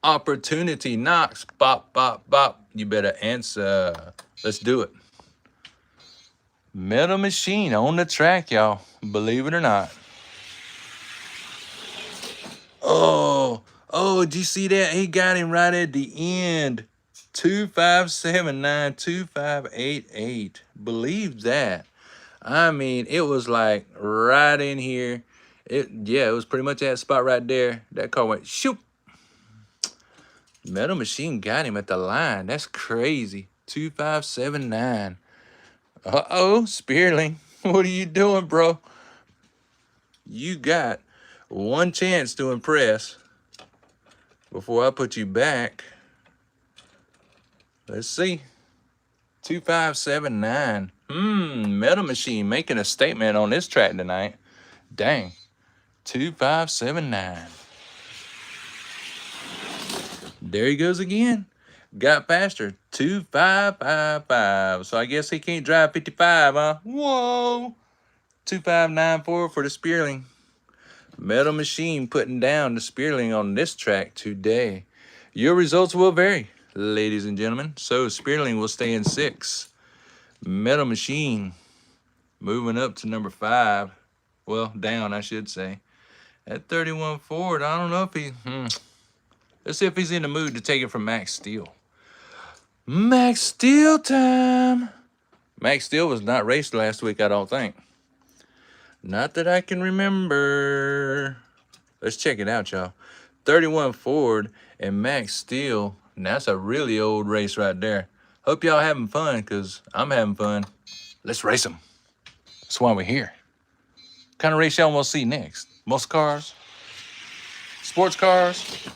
opportunity knocks, bop, bop, bop. You better answer. Let's do it. Metal machine on the track, y'all. Believe it or not. Oh, did you see that? He got him right at the end. 2579, 2588. Believe that. I mean, it was like right in here. It was pretty much that spot right there. That car went shoop. Metal machine got him at the line. That's crazy. 2579. Uh-oh, Spearling. What are you doing, bro? You got one chance to impress before I put you back. Let's see. 2579. Metal machine making a statement on this track tonight. Dang. 2579. There he goes again. Got faster. 2555. So I guess he can't drive 55, huh? Whoa. 2594 for the Spearling. Metal machine putting down the Spearling on this track today. Your results will vary, ladies and gentlemen. So Spearling will stay in 6. Metal machine moving up to number 5. Well, down, I should say. At 31 Ford, I don't know if he... Let's see if he's in the mood to take it from Max Steel. Max Steel time! Max Steel was not raced last week, I don't think. Not that I can remember. Let's check it out, y'all. 31 Ford and Max Steel. That's a really old race right there. Hope y'all having fun, because I'm having fun. Let's race them. That's why we're here. What kind of race y'all want to see next? Muscle cars? Sports cars?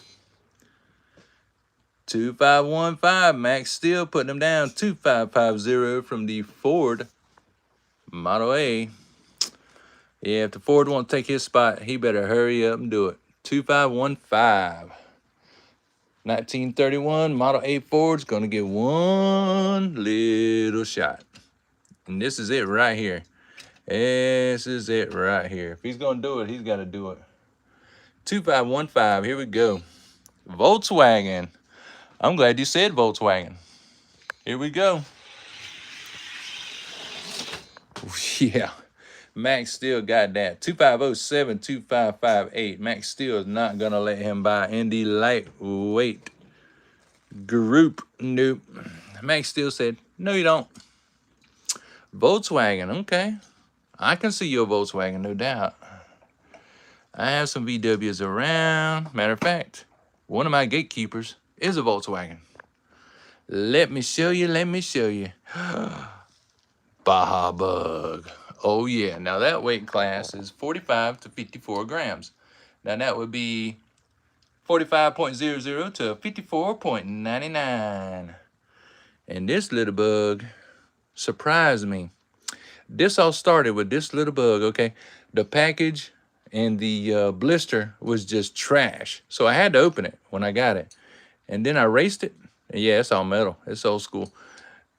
2515, Max Steel putting them down. 2550 from the Ford Model A. Yeah, if the Ford won't take his spot, he better hurry up and do it. 2515. 1931 Model A Ford's gonna get one little shot. And this is it right here. This is it right here. If he's gonna do it, he's gotta do it. 2515, here we go. Volkswagen. I'm glad you said Volkswagen. Here we go. Yeah. Max Steel got that. 2507, 2558. Max Steel is not going to let him by in the lightweight group. Nope. Max Steel said, no, you don't. Volkswagen, okay. I can see your Volkswagen, no doubt. I have some VWs around. Matter of fact, one of my gatekeepers is a Volkswagen. Let me show you, let me show you. Baja Bug. Oh yeah, now that weight class is 45 to 54 grams. Now that would be 45.00 to 54.99. And this little bug surprised me. This all started with this little bug, okay? The package and the blister was just trash. So I had to open it when I got it. And then I raced it. And yeah, it's all metal. It's old school.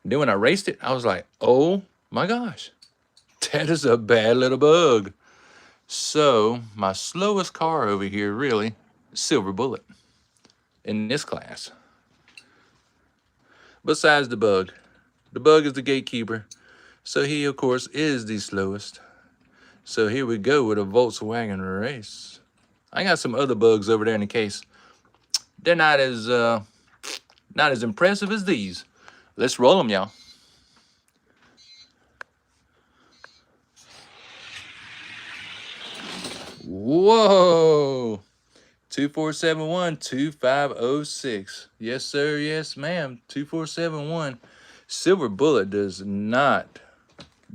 And then when I raced it, I was like, oh my gosh. That is a bad little bug. So my slowest car over here, really, Silver Bullet. in this class. Besides the Bug. The Bug is the gatekeeper. So he, of course, is the slowest. So here we go with a Volkswagen race. I got some other Bugs over there in the case. They're not as impressive as these. Let's roll them, y'all. Whoa! 2471 2506. Yes, sir. Yes, ma'am. 2471. Silver Bullet does not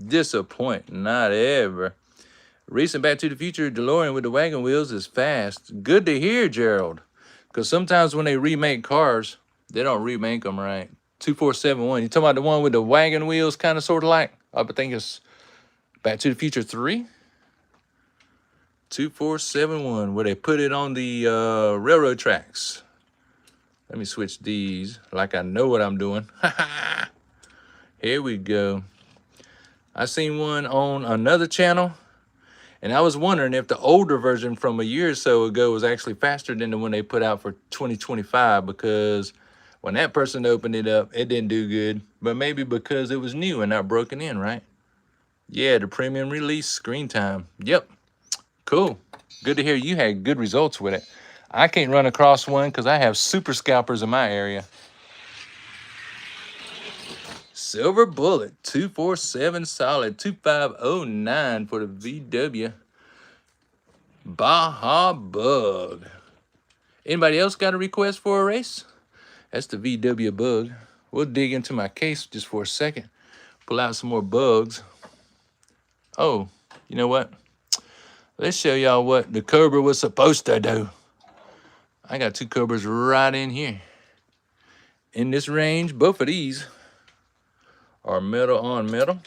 disappoint. Not ever. Recent Back to the Future DeLorean with the wagon wheels is fast. Good to hear, Gerald. Because sometimes when they remake cars, they don't remake them right. 2471. You talking about the one with the wagon wheels, kind of sort of like? I think it's Back to the Future 3. 2471, where they put it on the railroad tracks. Let me switch these like I know what I'm doing. Here we go. I seen one on another channel, and I was wondering if the older version from a year or so ago was actually faster than the one they put out for 2025, because when that person opened it up, it didn't do good. But maybe because it was new and not broken in, right? Yeah, the premium release screen time. Yep. Cool. Good to hear you had good results with it. I can't run across one because I have super scalpers in my area. Silver Bullet, 247 solid, 2509 for the VW. Baja Bug. Anybody else got a request for a race? That's the VW Bug. We'll dig into my case just for a second. Pull out some more bugs. Oh, you know what? Let's show y'all what the Cobra was supposed to do. I got two Cobras right in here. In this range, both of these are metal on metal.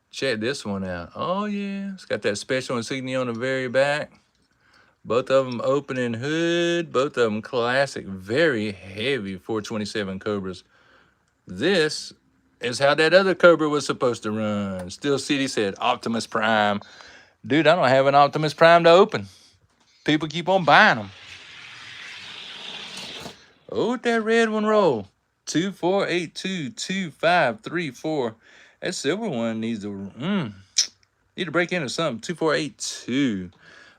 Check this one out. Oh yeah, it's got that special insignia on the very back. Both of them opening hood, both of them classic, very heavy 427 Cobras. This is how that other Cobra was supposed to run. Steel City said Optimus Prime. Dude, I don't have an Optimus Prime to open. People keep on buying them. Oh, that red one roll. 2482 2534. That silver one needs to break into something. 2482.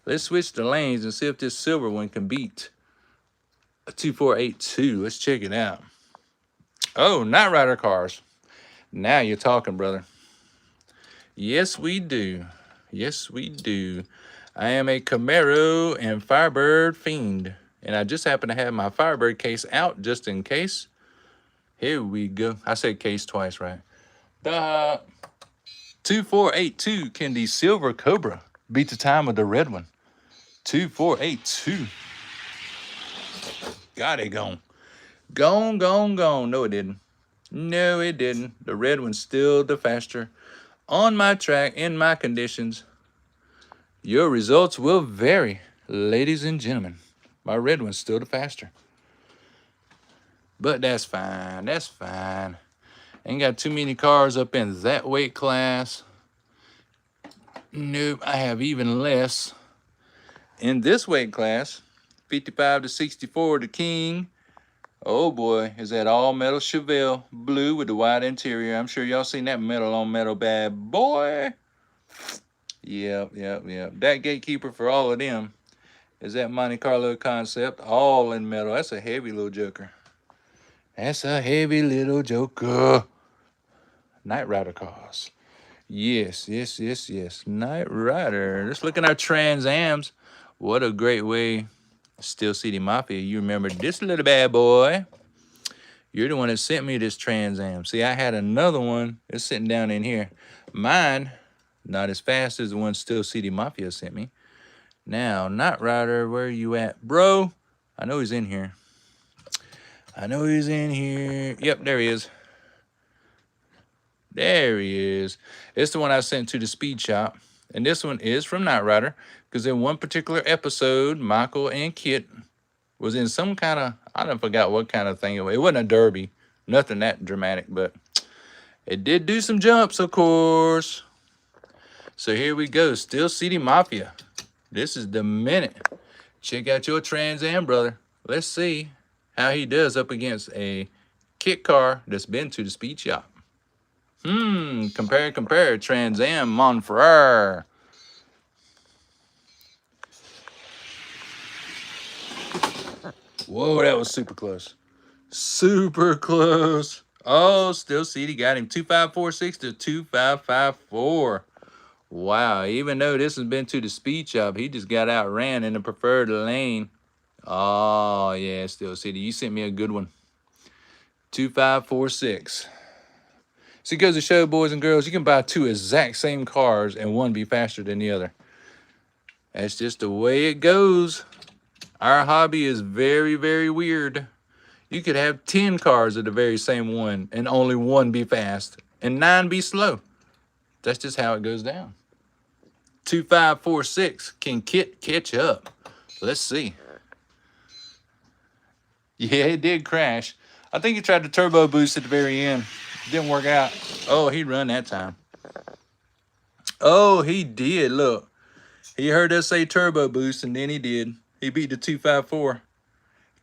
Let's switch the lanes and see if this silver one can beat a 2482. Let's check it out. Oh, Night Rider cars. Now you're talking, brother. Yes, we do. Yes, we do. I am a Camaro and Firebird fiend. And I just happen to have my Firebird case out just in case. Here we go. I said case twice, right? The 2482. Can the silver Cobra beat the time of the red one? 2482. Got it gone. Gone, gone, gone. No, it didn't. No, it didn't. The red one's still the faster. On my track, in my conditions, your results will vary, ladies and gentlemen. My red one's still the faster. But that's fine, that's fine. Ain't got too many cars up in that weight class. Nope, I have even less. In this weight class, 55 to 64, the King. Oh boy, is that all metal Chevelle, blue with the wide interior. I'm sure y'all seen that metal on metal bad boy. Yep. That gatekeeper for all of them is that Monte Carlo concept, all in metal. That's a heavy little joker. That's a heavy little joker. Night Rider cars. Yes. Night Rider. Let's look at our Trans Ams. What a great way. Steel City Mafia, you remember this little bad boy. You're the one that sent me this Trans Am. See, I had another one that's sitting down in here. Mine, not as fast as the one Steel City Mafia sent me. Now, Night Rider, where are you at? Bro, I know he's in here. I know he's in here. Yep, there he is. There he is. It's the one I sent to the speed shop. And this one is from Night Rider, because in one particular episode, Michael and Kit was in some kind of, I don't forgot what kind of thing it was. It wasn't a derby. Nothing that dramatic, but it did do some jumps, of course. So here we go. Steel City Mafia. This is the minute. Check out your Trans Am, brother. Let's see how he does up against a kit car that's been to the speed shop. Compare, Trans Am Monfrere. Whoa, that was super close. Super close. Oh, Still City got him 2546 to 2554. Wow, even though this has been to the speed shop, he just got outran in the preferred lane. Oh, yeah, Still City, you sent me a good one. 2546. So it goes to show, boys and girls, you can buy two exact same cars and one be faster than the other. That's just the way it goes. Our hobby is very, very weird. You could have 10 cars of the very same one and only one be fast and 9 be slow. That's just how it goes down. 2546. Can Kit catch up? Let's see. Yeah, it did crash. I think he tried to turbo boost at the very end. Didn't work out. Oh, he run that time. Oh, he did. Look. He heard us say turbo boost, and then he did. He beat the 254.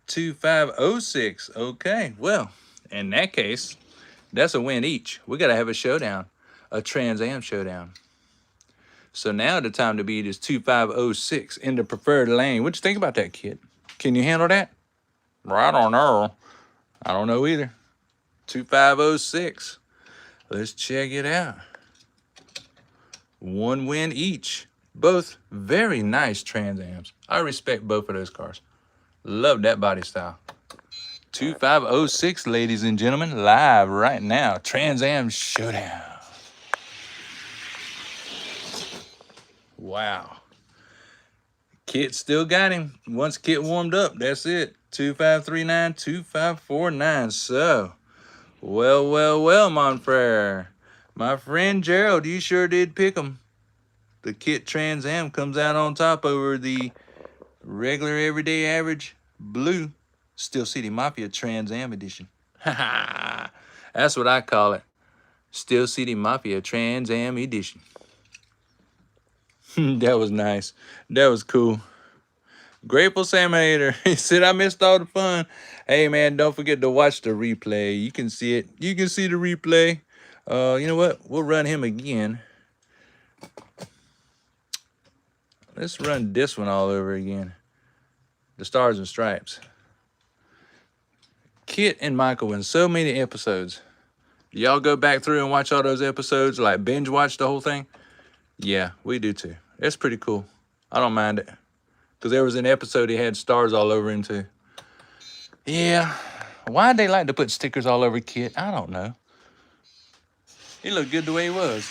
2506. Okay, well, in that case, that's a win each. We got to have a showdown. A Trans Am showdown. So now the time to beat is 2506 in the preferred lane. What you think about that, kid? Can you handle that? I don't know. I don't know either. 2506. Let's check it out. One win each. Both very nice Trans Ams. I respect both of those cars. Love that body style. 2506, ladies and gentlemen, live right now. Trans Am showdown. Wow. Kit still got him. Once Kit warmed up, that's it. 2539, 2549. So, well, Monfrere. My friend Gerald, you sure did pick him. The Kit Trans Am comes out on top over the regular everyday average blue Steel City Mafia Trans Am edition. That's what I call it. Steel City Mafia Trans Am edition. That was nice. That was cool. Grateful Salmonator. He said, I missed all the fun. Hey, man, don't forget to watch the replay. You can see it. You can see the replay. You know what? We'll run him again. Let's run this one all over again. The Stars and Stripes. Kit and Michael in so many episodes. Do y'all go back through and watch all those episodes? Like binge watch the whole thing? Yeah, we do too. It's pretty cool. I don't mind it. Because there was an episode he had stars all over him too. Yeah. Why'd they like to put stickers all over Kit? I don't know. He looked good the way he was.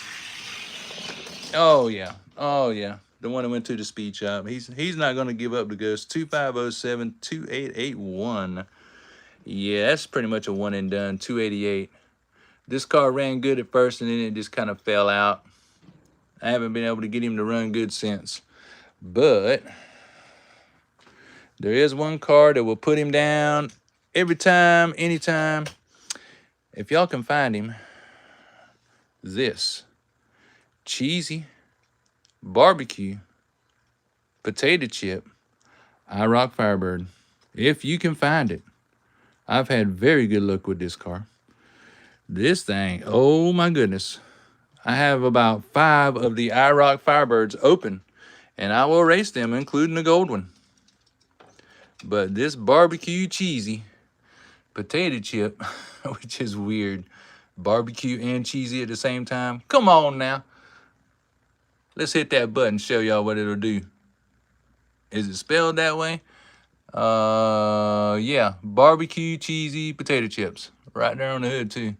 Oh, yeah. Oh, yeah. The one that went to the speed shop. He's not going to give up the ghost. 2507, 2881. Yeah, that's pretty much a one and done. 288. This car ran good at first, and then it just kind of fell out. I haven't been able to get him to run good since. But there is one car that will put him down every time, anytime. If y'all can find him, this cheesy barbecue potato chip IROC Firebird. If you can find it. I've had very good luck with this car. This thing, oh my goodness. I have about 5 of the IROC Firebirds open, and I will race them, including the gold one. But this barbecue cheesy potato chip, which is weird, barbecue and cheesy at the same time. Come on now. Let's hit that button, show y'all what it'll do. Is it spelled that way? Yeah, barbecue cheesy potato chips. Right there on the hood too.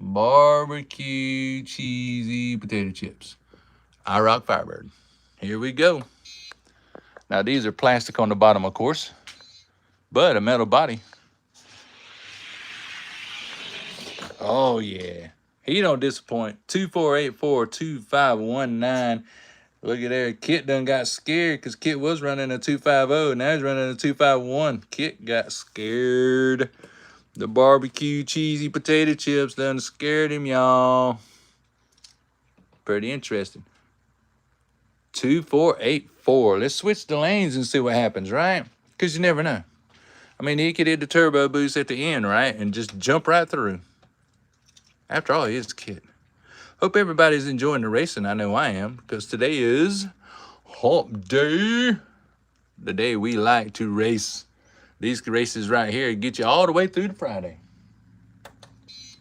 Barbecue cheesy potato chips. IROC Firebird. Here we go. Now these are plastic on the bottom, of course, but a metal body. Oh yeah, he don't disappoint. 2484, 2519. Look at there. Kit done got scared because Kit was running a 250. Now he's running a 251. Kit got scared. The barbecue cheesy potato chips done scared him, y'all. Pretty interesting. 2484. Let's switch the lanes and see what happens, right? Because you never know. I mean, he could hit the turbo boost at the end, right? And just jump right through. After all, he is a kid. Hope everybody's enjoying the racing. I know I am, because today is Hump Day. The day we like to race. These races right here get you all the way through to Friday.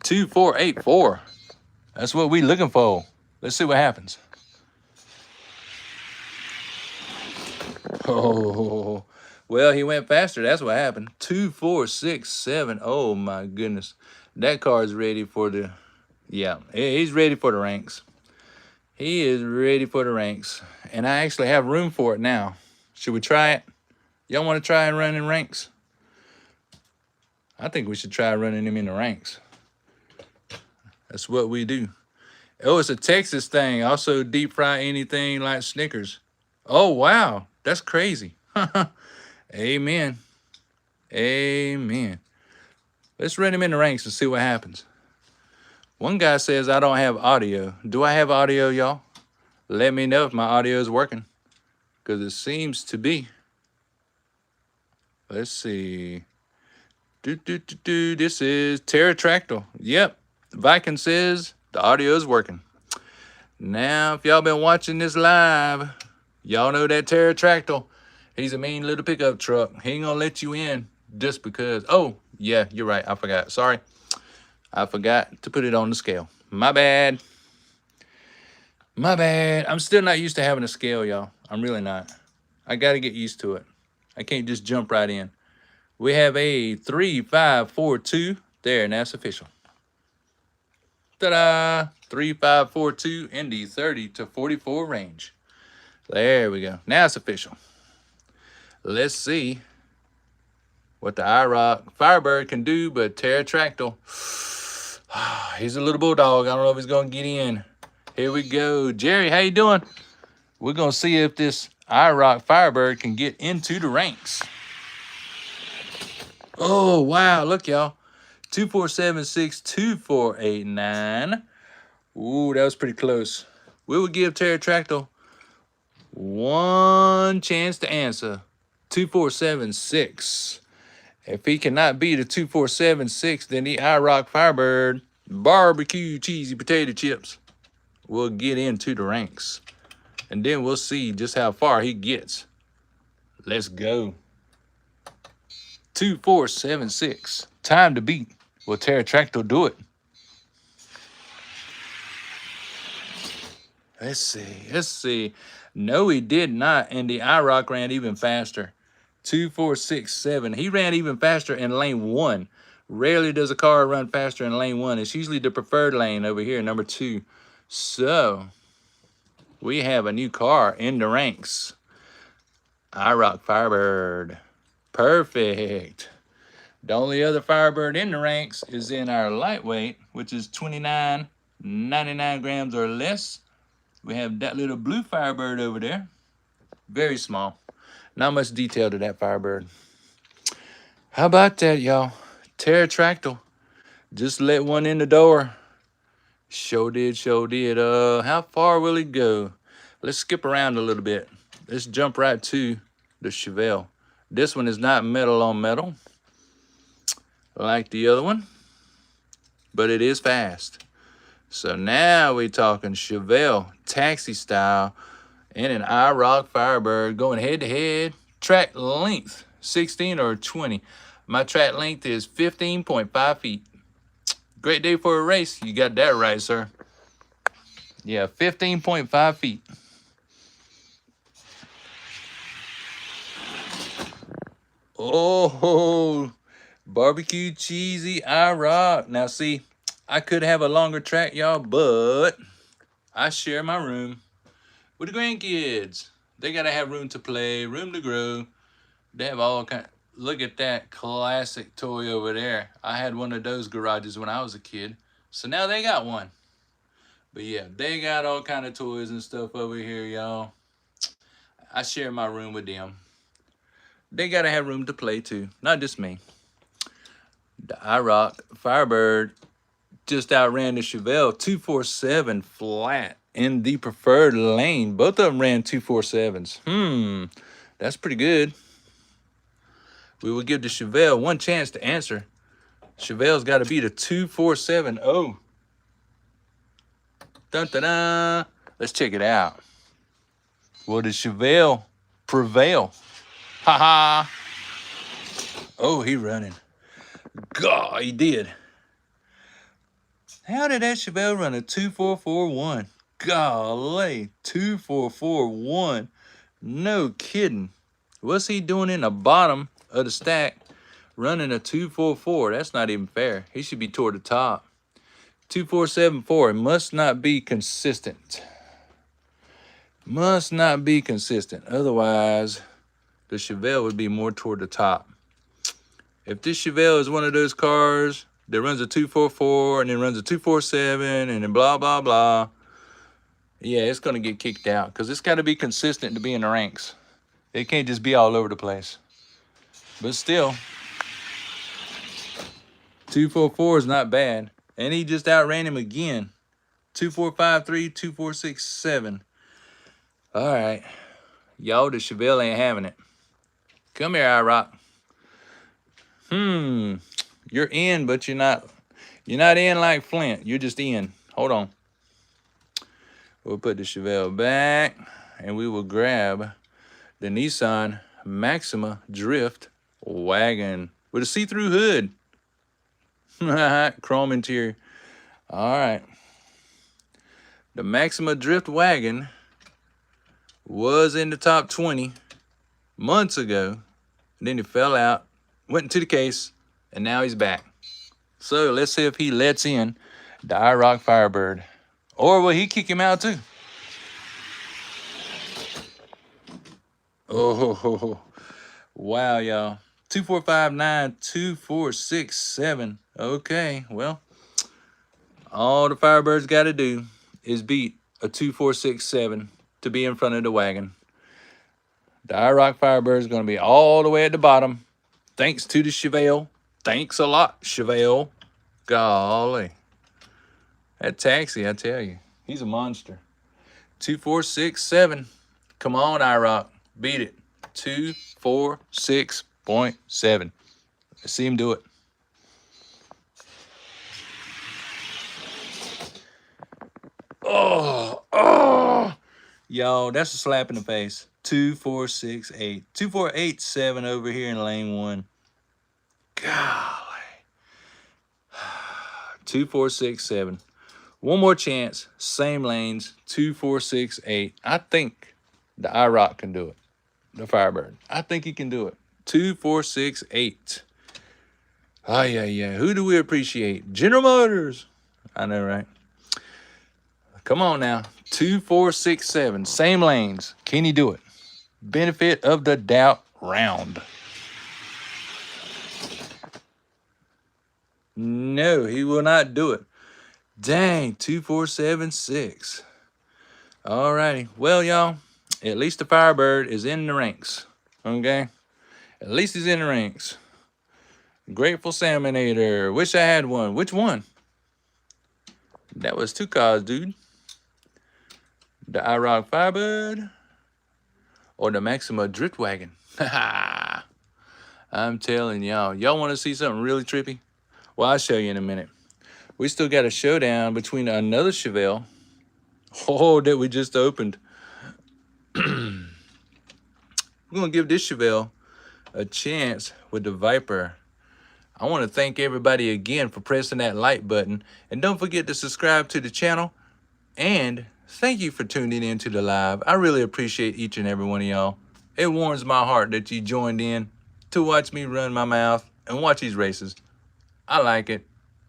2484. That's what we looking for. Let's see what happens. Oh, well, he went faster. That's what happened. 2467. Oh my goodness. That car is ready for the, yeah, he's ready for the ranks. He is ready for the ranks. And I actually have room for it now. Should we try it? Y'all want to try and run in ranks? I think we should try running him in the ranks. That's what we do. Oh, it's a Texas thing. Also deep fry anything like Snickers. Oh, wow. That's crazy. Amen. Amen. Let's run him in the ranks and see what happens. One guy says I don't have audio. Do I have audio, y'all? Let me know if my audio is working, because it seems to be. Let's see. This is Pterodactyl. Yep. Viking says the audio is working. Now, if y'all been watching this live, y'all know that Pterodactyl. He's a mean little pickup truck. He ain't gonna let you in just because. Oh, yeah, you're right. I forgot. Sorry. I forgot to put it on the scale. My bad. My bad. I'm still not used to having a scale, y'all. I'm really not. I got to get used to it. I can't just jump right in. We have a 3542 there, and that's official. Ta-da! 3542 in the 30 to 44 range. There we go. Now it's official. Let's see what the IROC Firebird can do, but Pterodactyl, he's a little bulldog. I don't know if he's going to get in. Here we go. Jerry, how you doing? We're going to see if this IROC Firebird can get into the ranks. Oh, wow. Look, y'all. 2476, 2489. Ooh, that was pretty close. We will give Pterodactyl one chance to answer. 2476. If he cannot beat a 2476, then the IROC Firebird barbecue cheesy potato chips will get into the ranks. And then we'll see just how far he gets. Let's go. 2476. Time to beat. Will Pterodactyl do it? Let's see. Let's see. No, he did not. And the IROC ran even faster. 2467. He ran even faster in lane 1. Rarely does a car run faster in lane 1. It's usually the preferred lane over here, number 2. So, we have a new car in the ranks. IROC Firebird. Perfect. The only other Firebird in the ranks is in our lightweight, which is 29.99 grams or less. We have that little blue Firebird over there. Very small. Not much detail to that Firebird. How about that, y'all? Pterodactyl. Just let one in the door. Sure did, sure did. How far will it go? Let's skip around a little bit. Let's jump right to the Chevelle. This one is not metal on metal like the other one, but it is fast. So now we're talking Chevelle taxi style and an IROC Firebird going head to head. Track length 16 or 20. My track length is 15.5 feet. Great day for a race. You got that right, sir. Yeah, 15.5 feet. Oh, barbecue cheesy IROC. Now see, I could have a longer track, y'all, but I share my room with the grandkids. They gotta have room to play, room to grow. They have all kind. Look at that classic toy over there. I had one of those garages when I was a kid, so now they got one. But yeah, they got all kind of toys and stuff over here, y'all. I share my room with them. They gotta have room to play too, not just me. The IROC Firebird just outran the Chevelle 247 flat in the preferred lane. Both of them ran 247s. That's pretty good. We will give the Chevelle one chance to answer. Chevelle's got to be the 2470. Dun, dun, dun. Let's check it out. Will the Chevelle prevail? Ha ha. Oh, he running. God, he did. How did that Chevelle run a 2441? Golly, 2441. No kidding. What's he doing in the bottom of the stack running a 244? That's not even fair. He should be toward the top. 2474. It must not be consistent. Must not be consistent. Otherwise, the Chevelle would be more toward the top. If this Chevelle is one of those cars that runs a 244 and then runs a 247 and then blah, blah, blah, yeah, it's going to get kicked out because it's got to be consistent to be in the ranks. It can't just be all over the place. But still, 244 is not bad. And he just outran him again. 2453, 2467. All right. Y'all, the Chevelle ain't having it. Come here, iRock. You're in, but you're not in like Flint. You're just in. Hold on. We'll put the Chevelle back, and we will grab the Nissan Maxima Drift wagon with a see-through hood. Chrome interior. All right. The Maxima Drift wagon was in the top 20 months ago. And then he fell out, went into the case, and now he's back. So let's see if he lets in the iRock Firebird. Or will he kick him out too? Oh, wow, y'all. 2459, 2467. Okay, well, all the Firebirds got to do is beat a 2467 to be in front of the wagon. The iRock Firebird is going to be all the way at the bottom. Thanks to the Chevelle. Thanks a lot, Chevelle. Golly. That taxi, I tell you, he's a monster. 2467. Come on, iRock. Beat it. 246.7. Let's see him do it. Oh. Y'all, that's a slap in the face. 2468. 2487 over here in lane 1. Golly. 2467. One more chance. Same lanes. 2468. I think the iRock can do it. The Firebird. I think he can do it. 2468. Oh, yeah. Who do we appreciate? General Motors. I know, right? Come on now. 2467. Same lanes. Can he do it? Benefit of the doubt round. No, he will not do it. Dang, 2476. All righty. Well, y'all, at least the Firebird is in the ranks. Okay? At least he's in the ranks. Grateful Salmonator. Wish I had one. Which one? That was 2 cars, dude. The iRock Firebird or the Maxima Drift Wagon. I'm telling y'all. Y'all want to see something really trippy? Well, I'll show you in a minute. We still got a showdown between another Chevelle. Oh, that we just opened. We're going to give this Chevelle a chance with the Viper. I want to thank everybody again for pressing that like button. And don't forget to subscribe to the channel. And thank you for tuning in to the live. I really appreciate each and every one of y'all. It warms my heart that you joined in to watch me run my mouth and watch these races. I like it.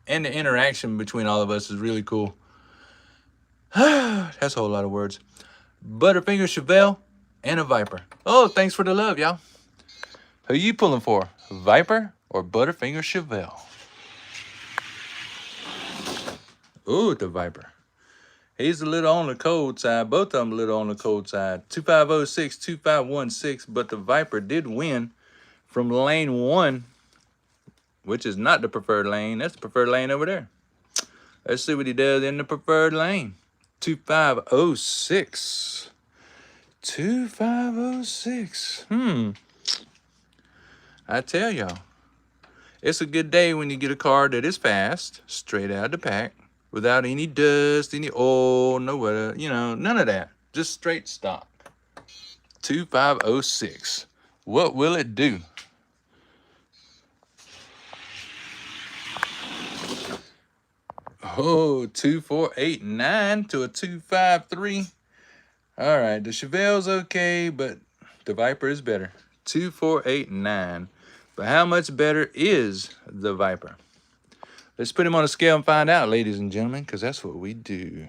And the interaction between all of us is really cool. That's a whole lot of words. Butterfinger Chevelle and a Viper. Oh, thanks for the love, y'all. Who you pulling for? Viper or Butterfinger Chevelle? Ooh, the Viper. He's a little on the cold side. Both of them a little on the cold side. 2506, 2516. But the Viper did win from lane 1, which is not the preferred lane. That's the preferred lane over there. Let's see what he does in the preferred lane. 2506. 2506. I tell y'all, it's a good day when you get a car that is fast, straight out of the pack, without any dust, any oil, no weather, you know, none of that. Just straight stock. 2506. What will it do? Oh, 2489 to a 253. All right, the Chevelle's okay, but the Viper is better. 2489. But how much better is the Viper? Let's put him on a scale and find out, ladies and gentlemen, because that's what we do.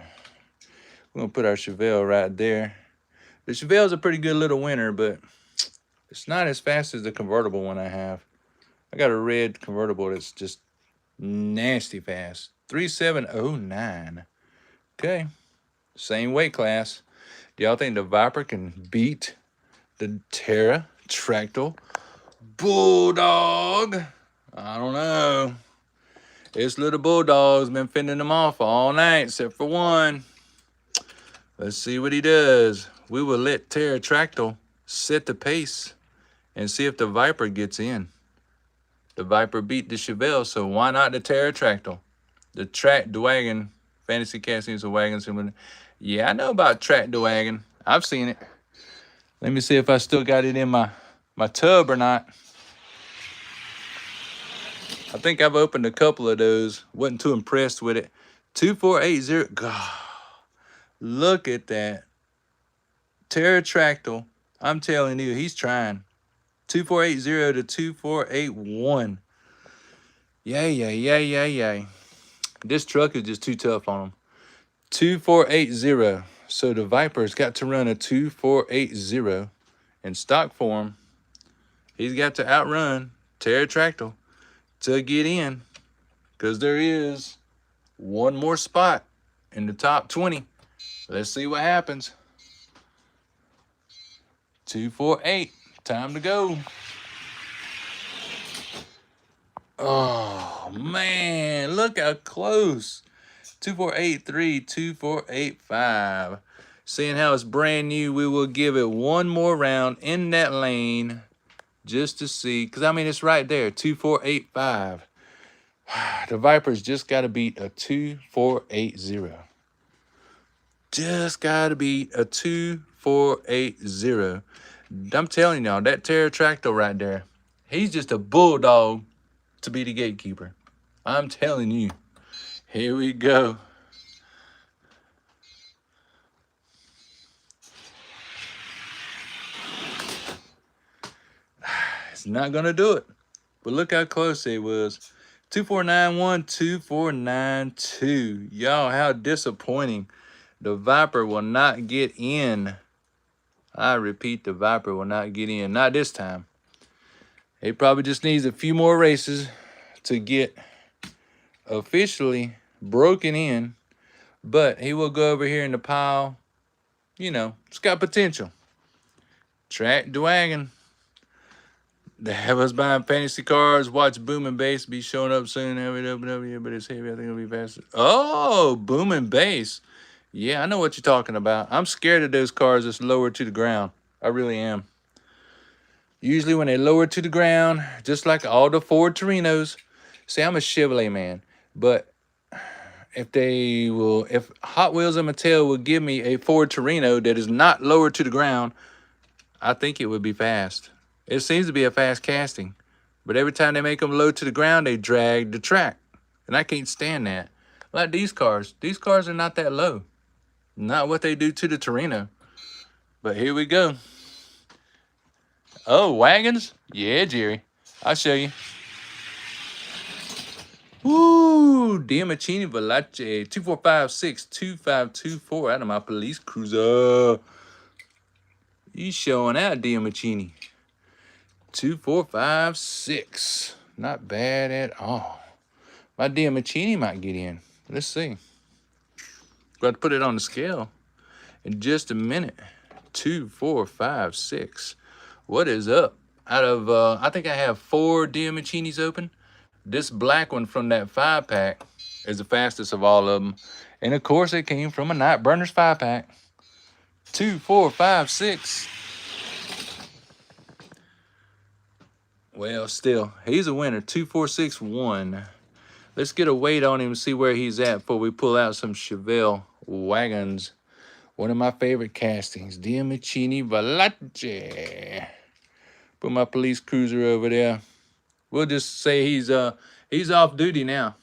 We're going to put our Chevelle right there. The Chevelle's a pretty good little winner, but it's not as fast as the convertible one I have. I got a red convertible that's just nasty fast. 3709. Okay. Same weight class. Do y'all think the Viper can beat the Terra Tractor Bulldog? I don't know. This little Bulldog's been fending them off all night, except for one. Let's see what he does. We will let Terra Tractor set the pace and see if the Viper gets in. The Viper beat the Chevelle, so why not the Terra Tractor? The wagon, fantasy casting is a wagon similar. Yeah, I know about the wagon. I've seen it. Let me see if I still got it in my tub or not. I think I've opened a couple of those. Wasn't too impressed with it. 2480. God, look at that. Terra Tractor. I'm telling you, he's trying. 2480 to 2481. Yay. This truck is just too tough on him. 2480. So the Viper's got to run a 2480 in stock form. He's got to outrun Terra Tractor to get in, because there is one more spot in the top 20. Let's see what happens. 248. Time to go. Oh, man. Look how close. 2483, 2485. Seeing how it's brand new, we will give it one more round in that lane just to see. Because, I mean, it's right there. 2485. The Viper's just got to beat a 2480. Just got to beat a 2480. I'm telling y'all, that Terra Tractor right there, he's just a bulldog to be the gatekeeper. I'm telling you. Here we go. It's not going to do it. But look how close it was. 2491, 2492. Y'all, how disappointing. The Viper will not get in. I repeat, the Viper will not get in. Not this time. He probably just needs a few more races to get officially broken in. But he will go over here in the pile. You know, it's got potential. Track the wagon. They have us buying fantasy cars. Watch Boom and Bass be showing up soon. But it's heavy. I think it'll be faster. Oh, Boom and Bass. Yeah, I know what you're talking about. I'm scared of those cars that's lower to the ground. I really am. Usually when they lower to the ground, just like all the Ford Torinos. See, I'm a Chevrolet man. But if Hot Wheels and Mattel will give me a Ford Torino that is not lower to the ground, I think it would be fast. It seems to be a fast casting. But every time they make them low to the ground, they drag the track. And I can't stand that. Like these cars. These cars are not that low. Not what they do to the Torino. But here we go. Oh, wagons? Yeah, Jerry. I'll show you. Ooh, Diamachini Veloce 2456 2524 out of my police cruiser. You showing out, Diamachini. 2456. Not bad at all. My Diamachini might get in. Let's see. Got to put it on the scale in just a minute. 2456. What is up? Out of, I think I have 4 Diamachinis open. This black one from that 5-pack is the fastest of all of them. And of course, it came from a Night Burners 5-pack. 2456. Well, still, he's a winner. 2461. Let's get a weight on him and see where he's at before we pull out some Chevelle wagons. One of my favorite castings, Diamachini Valache. Put my police cruiser over there. We'll just say he's off duty now.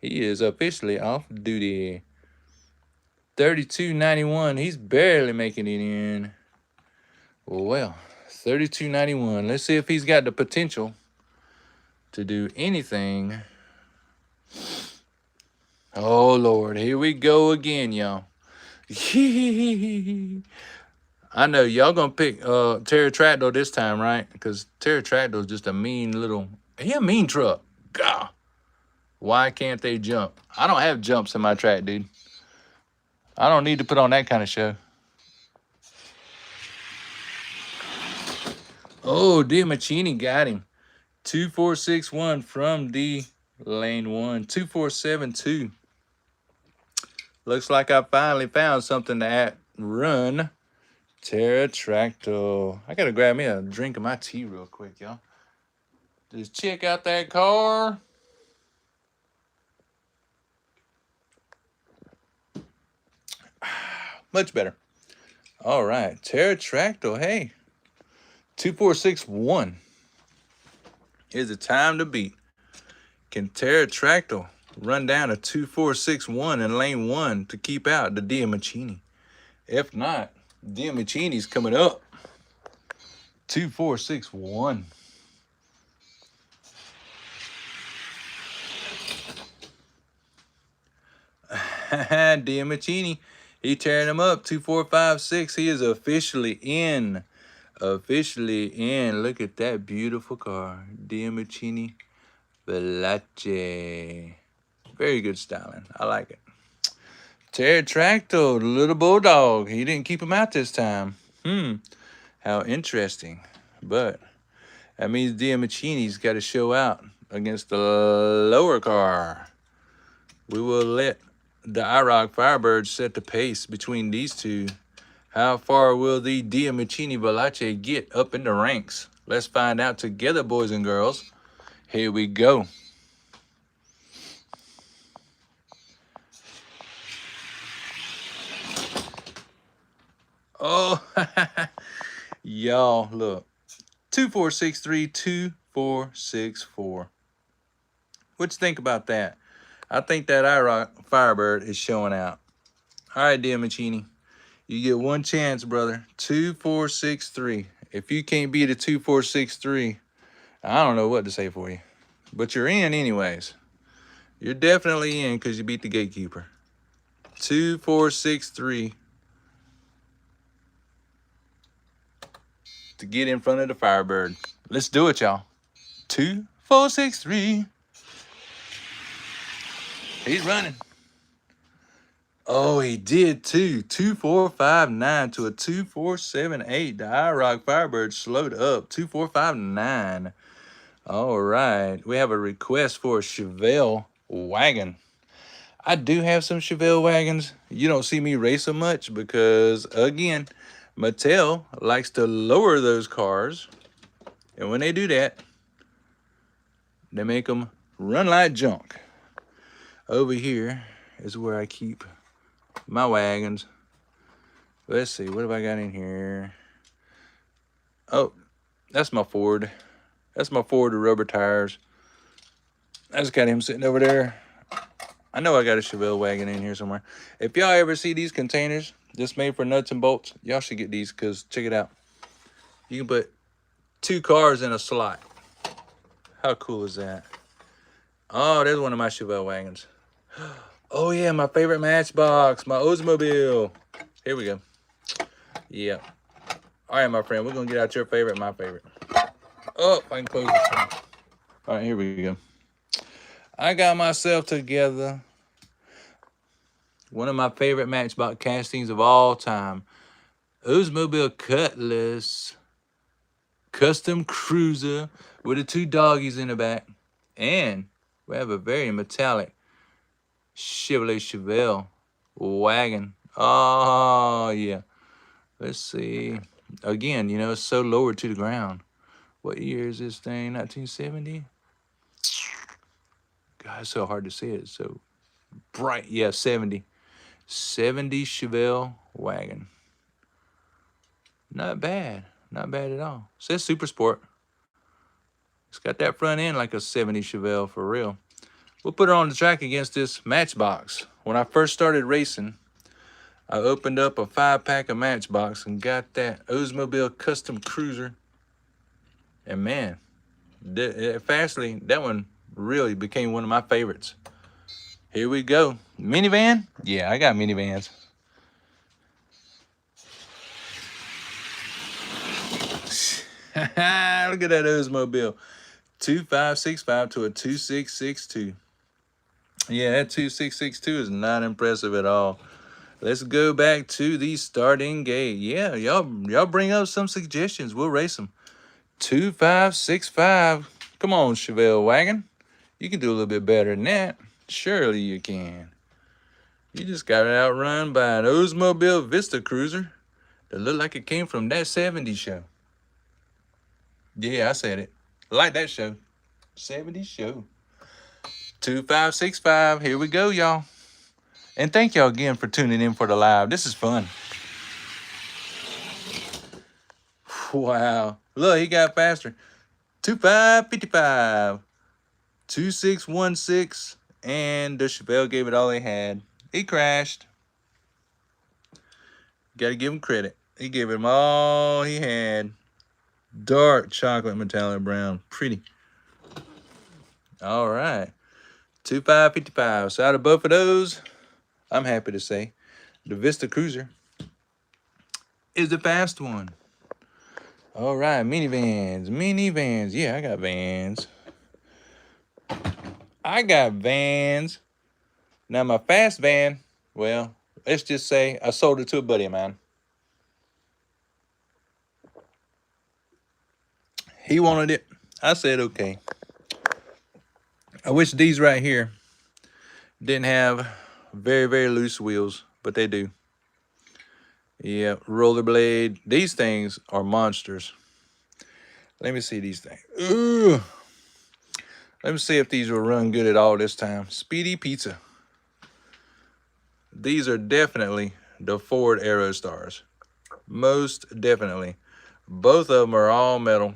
He is officially off duty. 3291. He's barely making it in. Well, 3291. Let's see if he's got the potential to do anything. Oh Lord, here we go again, y'all. I know y'all gonna pick Pterotractyl this time, right? Because Pterotractyl is just a mean little. He a mean truck. God, why can't they jump? I don't have jumps in my track, dude. I don't need to put on that kind of show. Oh, Diamachini got him. 2461 from D lane 1. 2472. Looks like I finally found something to run. Pterotractyl. I gotta grab me a drink of my tea real quick, y'all. Just check out that car. Much better. All right, Pterotractyl. Hey, 2461 is the time to beat. Can Pterotractyl run down a 2461 in lane 1 to keep out the Diamachini? If not, Diamachini's coming up. 2461. Diamachini, he tearing him up. 2456. He is officially in. Officially in. Look at that beautiful car. Diamachini Valache. Very good styling. I like it. Pterotractyl, the little bulldog. He didn't keep him out this time. How interesting. But that means Diamachini's got to show out against the lower car. We will let the IROC Firebird set the pace between these two. How far will the Diamachini Valache get up in the ranks? Let's find out together, boys and girls. Here we go. Oh, y'all, look. 2463, 2464. What you think about that? I think that IROC Firebird is showing out. All right, Diamachini. You get one chance, brother. 2463. If you can't beat a 2463, I don't know what to say for you. But you're in anyways. You're definitely in because you beat the gatekeeper. 2463. To get in front of the Firebird. Let's do it, y'all. 2463. He's running. Oh, he did too. 2459 to a 2478. The IROC Firebird slowed up. 2459. All right. We have a request for a Chevelle wagon. I do have some Chevelle wagons. You don't see me race them much because, again, Mattel likes to lower those cars. And when they do that, they make them run like junk. Over here is where I keep my wagons. Let's see, what have I got in here? Oh, that's my Ford. That's my Ford with rubber tires. I just got him sitting over there. I know I got a Chevelle wagon in here somewhere. If y'all ever see these containers just made for nuts and bolts, y'all should get these because check it out. You can put 2 cars in a slot. How cool is that? Oh, there's one of my Chevelle wagons. Oh yeah, my favorite matchbox, my Oldsmobile. Here we go. Yeah. All right, my friend, we're gonna get out your favorite, my favorite. Oh, I can close this one. All right, here we go. I got myself together one of my favorite matchbox castings of all time. Oldsmobile Cutlass custom cruiser with the 2 doggies in the back. And we have a very metallic Chevelle wagon. Oh, yeah. Let's see. Again, you know, it's so lower to the ground. What year is this thing? 1970? God, it's so hard to see it. It's so bright. Yeah, 70. 70 Chevelle wagon. Not bad. Not bad at all. Says Super Sport. It's got that front end like a 70 Chevelle for real. We'll put her on the track against this Matchbox. When I first started racing, I opened up a 5-pack of Matchbox and got that Oldsmobile Custom Cruiser. And man, fastly, that one really became one of my favorites. Here we go. Minivan? Yeah, I got minivans. Look at that Oldsmobile. 2565 to a 2662. Yeah, that 2662 is not impressive at all. Let's go back to the starting gate. Yeah, y'all bring up some suggestions. We'll race them. 2565. Come on, Chevelle wagon. You can do a little bit better than that. Surely you can. You just got it outrun by an Oldsmobile Vista Cruiser that looked like it came from that 70s show. Yeah, I said it. I like that show. 70s show. 2565. Here we go, y'all. And thank y'all again for tuning in for the live. This is fun. Wow. Look, he got faster. 2555. 2616. And the Chevelle gave it all they had. He crashed. Gotta give him credit. He gave him all he had. Dark chocolate metallic brown. Pretty. All right. 2555. So out of both of those, I'm happy to say the Vista Cruiser is the fast one. All right, minivans. Yeah, I got vans. Now my fast van, well, let's just say I sold it to a buddy of mine. He wanted it. I said, okay. I wish these right here didn't have very, very loose wheels, but they do. Yeah, rollerblade. These things are monsters. Let me see these things. Ooh. Let me see if these will run good at all this time. Speedy Pizza. These are definitely the Ford Aerostars. Most definitely. Both of them are all metal.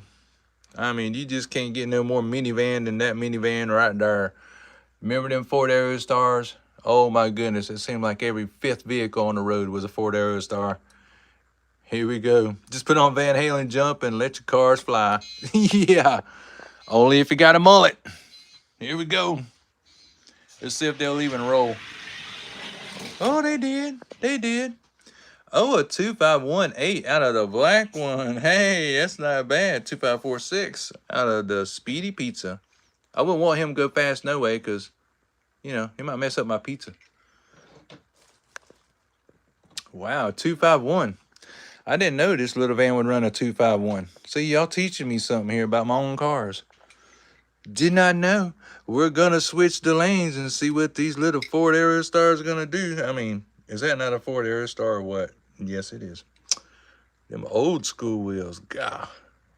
I mean, you just can't get no more minivan than that minivan right there. Remember them Ford Aerostars? Oh my goodness, it seemed like every 5th vehicle on the road was a Ford Aerostar. Here we go. Just put on Van Halen jump and let your cars fly. Yeah, only if you got a mullet. Here we go. Let's see if they'll even roll. Oh, they did. They did. Oh, a 2518 out of the black one. Hey, that's not bad. 2546 out of the Speedy Pizza. I wouldn't want him to go fast no way because, you know, he might mess up my pizza. Wow, 251. I didn't know this little van would run a 251. See, y'all teaching me something here about my own cars. Did not know. We're going to switch the lanes and see what these little Ford Aerostars are going to do. I mean, is that not a Ford Aerostar or what? Yes, it is. Them old school wheels. God,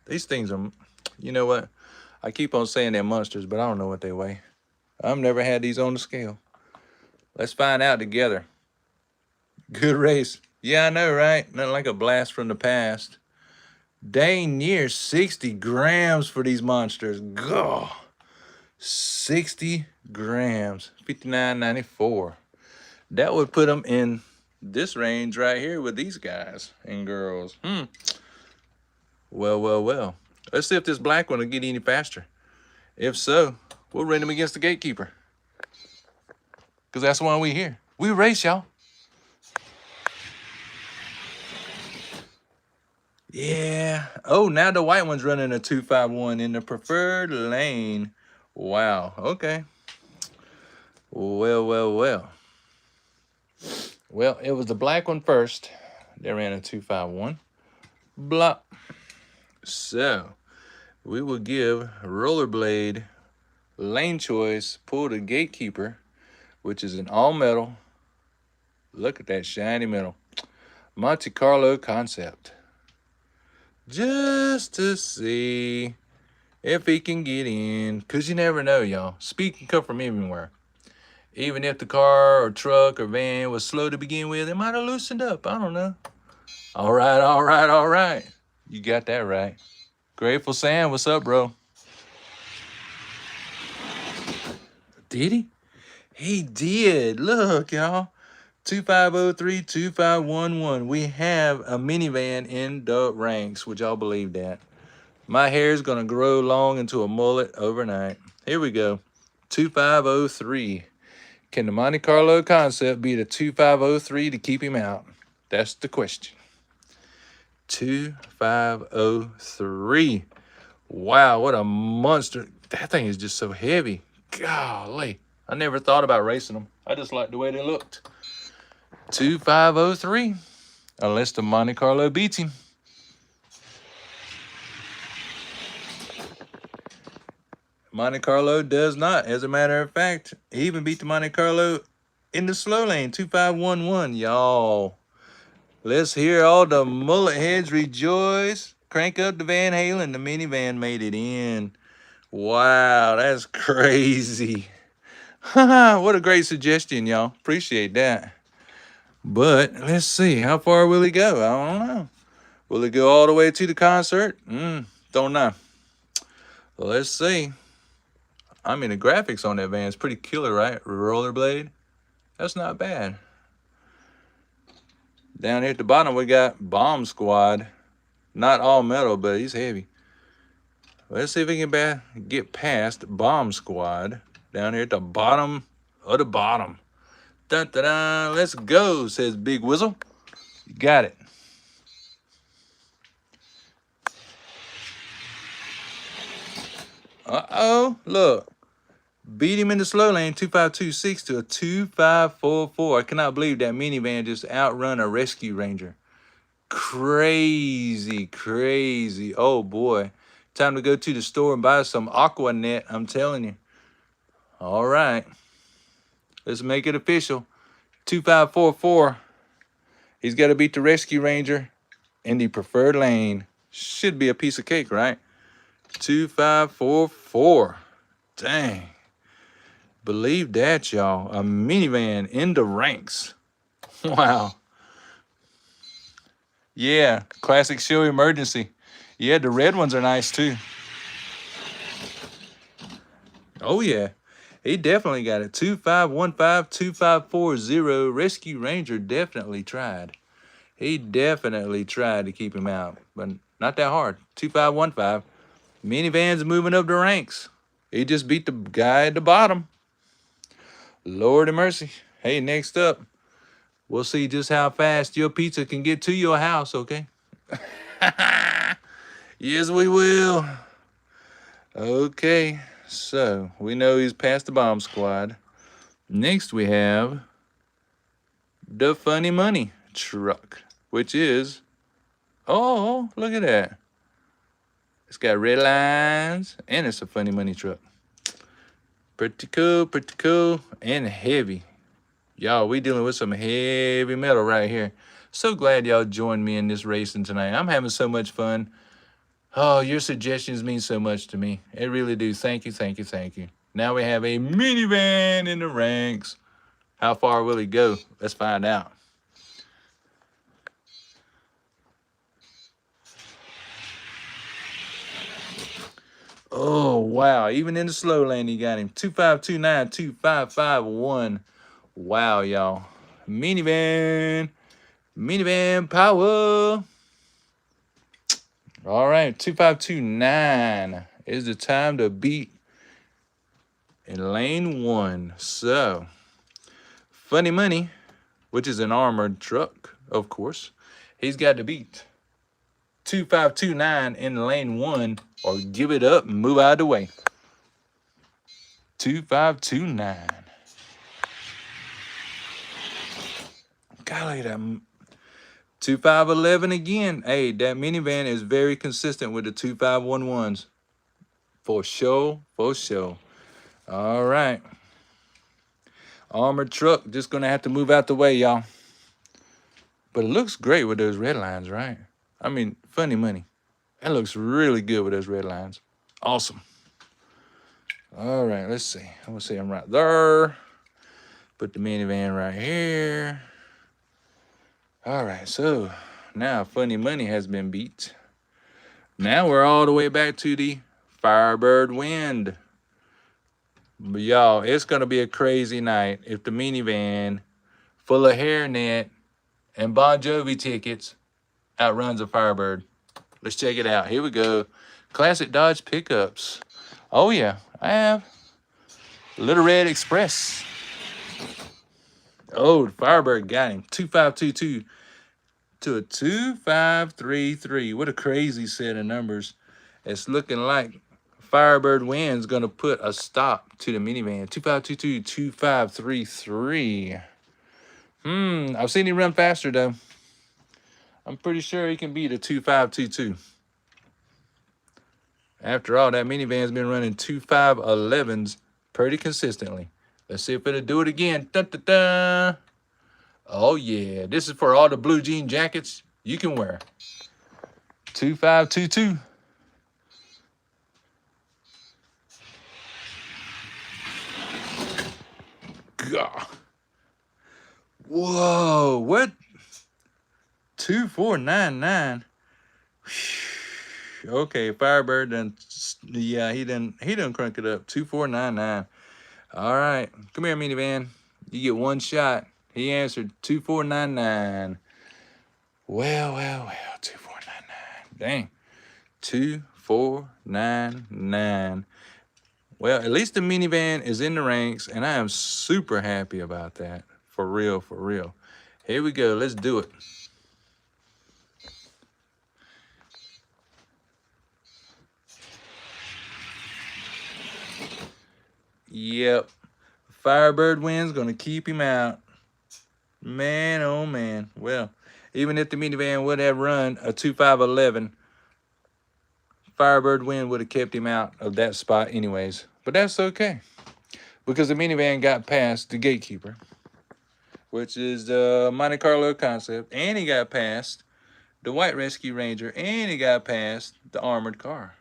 these things are, you know what? I keep on saying they're monsters, but I don't know what they weigh. I've never had these on the scale. Let's find out together. Good race. Yeah, I know, right? Nothing like a blast from the past. Dang near 60 grams for these monsters. God. 60 grams. 59.94. That would put them in this range right here with these guys and girls. Well. Let's see if this black one will get any faster. If so, we'll run him against the gatekeeper. Because that's why we here. We race, y'all. Yeah. Oh, now the white one's running a 251 in the preferred lane. Wow. Okay. Well. Well, it was the black one first. They ran a 251. Blah. So, we will give Rollerblade lane choice, pull the gatekeeper, which is an all metal. Look at that shiny metal. Monte Carlo concept. just to see if he can get in. Because you never know, y'all. Speed can come from anywhere. Even if the car or truck or van was slow to begin with, it might have loosened up. I don't know. All right, all right, all right. You got that right. Grateful Sam, what's up, bro? Did he? He did. Look, y'all. 2503-2511. We have a minivan in the ranks. Would y'all believe that? My hair is going to grow long into a mullet overnight. Here we go. 2503. Can the Monte Carlo concept beat a 2503 to keep him out? That's the question. 2503. Wow, what a monster. That thing is just so heavy. Golly. I never thought about racing them. I just liked the way they looked. 2503. Unless the Monte Carlo beats him. Monte Carlo does not. As a matter of fact, he even beat the Monte Carlo in the slow lane. 2511. Y'all. Let's hear all the mullet heads rejoice. Crank up the Van Halen. The minivan made it in. Wow, that's crazy. What a great suggestion, y'all. Appreciate that. But let's see. How far will he go? I don't know. Will he go all the way to the concert? Don't know. Well, let's see. I mean, the graphics on that van is pretty killer, right? Rollerblade. That's not bad. Down here at the bottom, we got Bomb Squad. Not all metal, but he's heavy. Let's see if we can get past Bomb Squad. Down here at the bottom of the bottom. Dun, dun, dun. Let's go, says Big Whistle. You got it. Uh-oh, look. Beat him in the slow lane, 2526 to a 2544. I cannot believe that minivan just outrun a Rescue Ranger. Crazy, crazy. Oh, boy. Time to go to the store and buy some Aqua Net, I'm telling you. All right. Let's make it official. 2544. He's got to beat the Rescue Ranger in the preferred lane. Should be a piece of cake, right? 2544. Dang. Believe that, y'all. A minivan in the ranks. Wow. Yeah, classic show emergency. Yeah, the red ones are nice too. Oh yeah, he definitely got it. 2515-2540. Rescue Ranger definitely tried. He definitely tried to keep him out, but not that hard. 2515. Minivan's moving up the ranks. He just beat the guy at the bottom. Lord of mercy. Hey, next up, we'll see just how fast your pizza can get to your house, okay? Yes, we will. Okay, so we know he's past the Bomb Squad. Next, we have the Funny Money truck, which is, oh, look at that. It's got red lines, and it's a Funny Money truck. Pretty cool, and heavy. Y'all, we dealing with some heavy metal right here. So glad y'all joined me in this racing tonight. I'm having so much fun. Oh, your suggestions mean so much to me. It really do. Thank you, thank you, thank you. Now we have a minivan in the ranks. How far will he go? Let's find out. Oh, wow. Even in the slow lane, he got him. 2529-2551. Wow, y'all. Minivan. Minivan power. All right, 2529 is the time to beat in lane 1. So, Funny Money, which is an armored truck, of course, he's got to beat 2529 in lane 1 or give it up and move out of the way. 2529. God, look at that. 2511 again. Hey, that minivan is very consistent with the 2511s. For sure, for sure. All right. Armored truck, just gonna have to move out the way, y'all. But it looks great with those red lines, right? I mean, Funny Money. That looks really good with those red lines. Awesome. All right, let's see. I'm gonna see I'm right there. Put the minivan right here. All right, so now Funny Money has been beat. Now we're all the way back to the Firebird Wind. But y'all, it's gonna be a crazy night if the minivan full of hairnet and Bon Jovi tickets outruns a Firebird. Let's check it out. Here we go. Classic Dodge pickups. Oh yeah, I have Little Red Express. Oh, the Firebird got him. 2522 to a 2533. What a crazy set of numbers. It's looking like Firebird Wind's gonna put a stop to the minivan. 2522, 2533. I've seen him run faster though. I'm pretty sure he can beat a 2522. After all, that minivan's been running 2511s pretty consistently. Let's see if it'll do it again. Dun, dun, dun. Oh yeah, this is for all the blue jean jackets you can wear. 2522. God. Whoa, what? 2499. Okay, Firebird done, yeah, he done crunk it up. 2499. All right, come here, minivan. You get one shot. He answered 2499. Well, 2499. Dang. 2499. Well, at least the minivan is in the ranks, and I am super happy about that. For real, for real. Here we go. Let's do it. Yep. Firebird Wind's going to keep him out. Man, oh man. Well, even if the minivan would have run a 2511, Firebird Wind would have kept him out of that spot anyways. But that's okay, because the minivan got past the Gatekeeper, which is the Monte Carlo concept, and he got past the White Rescue Ranger, and he got past the armored car.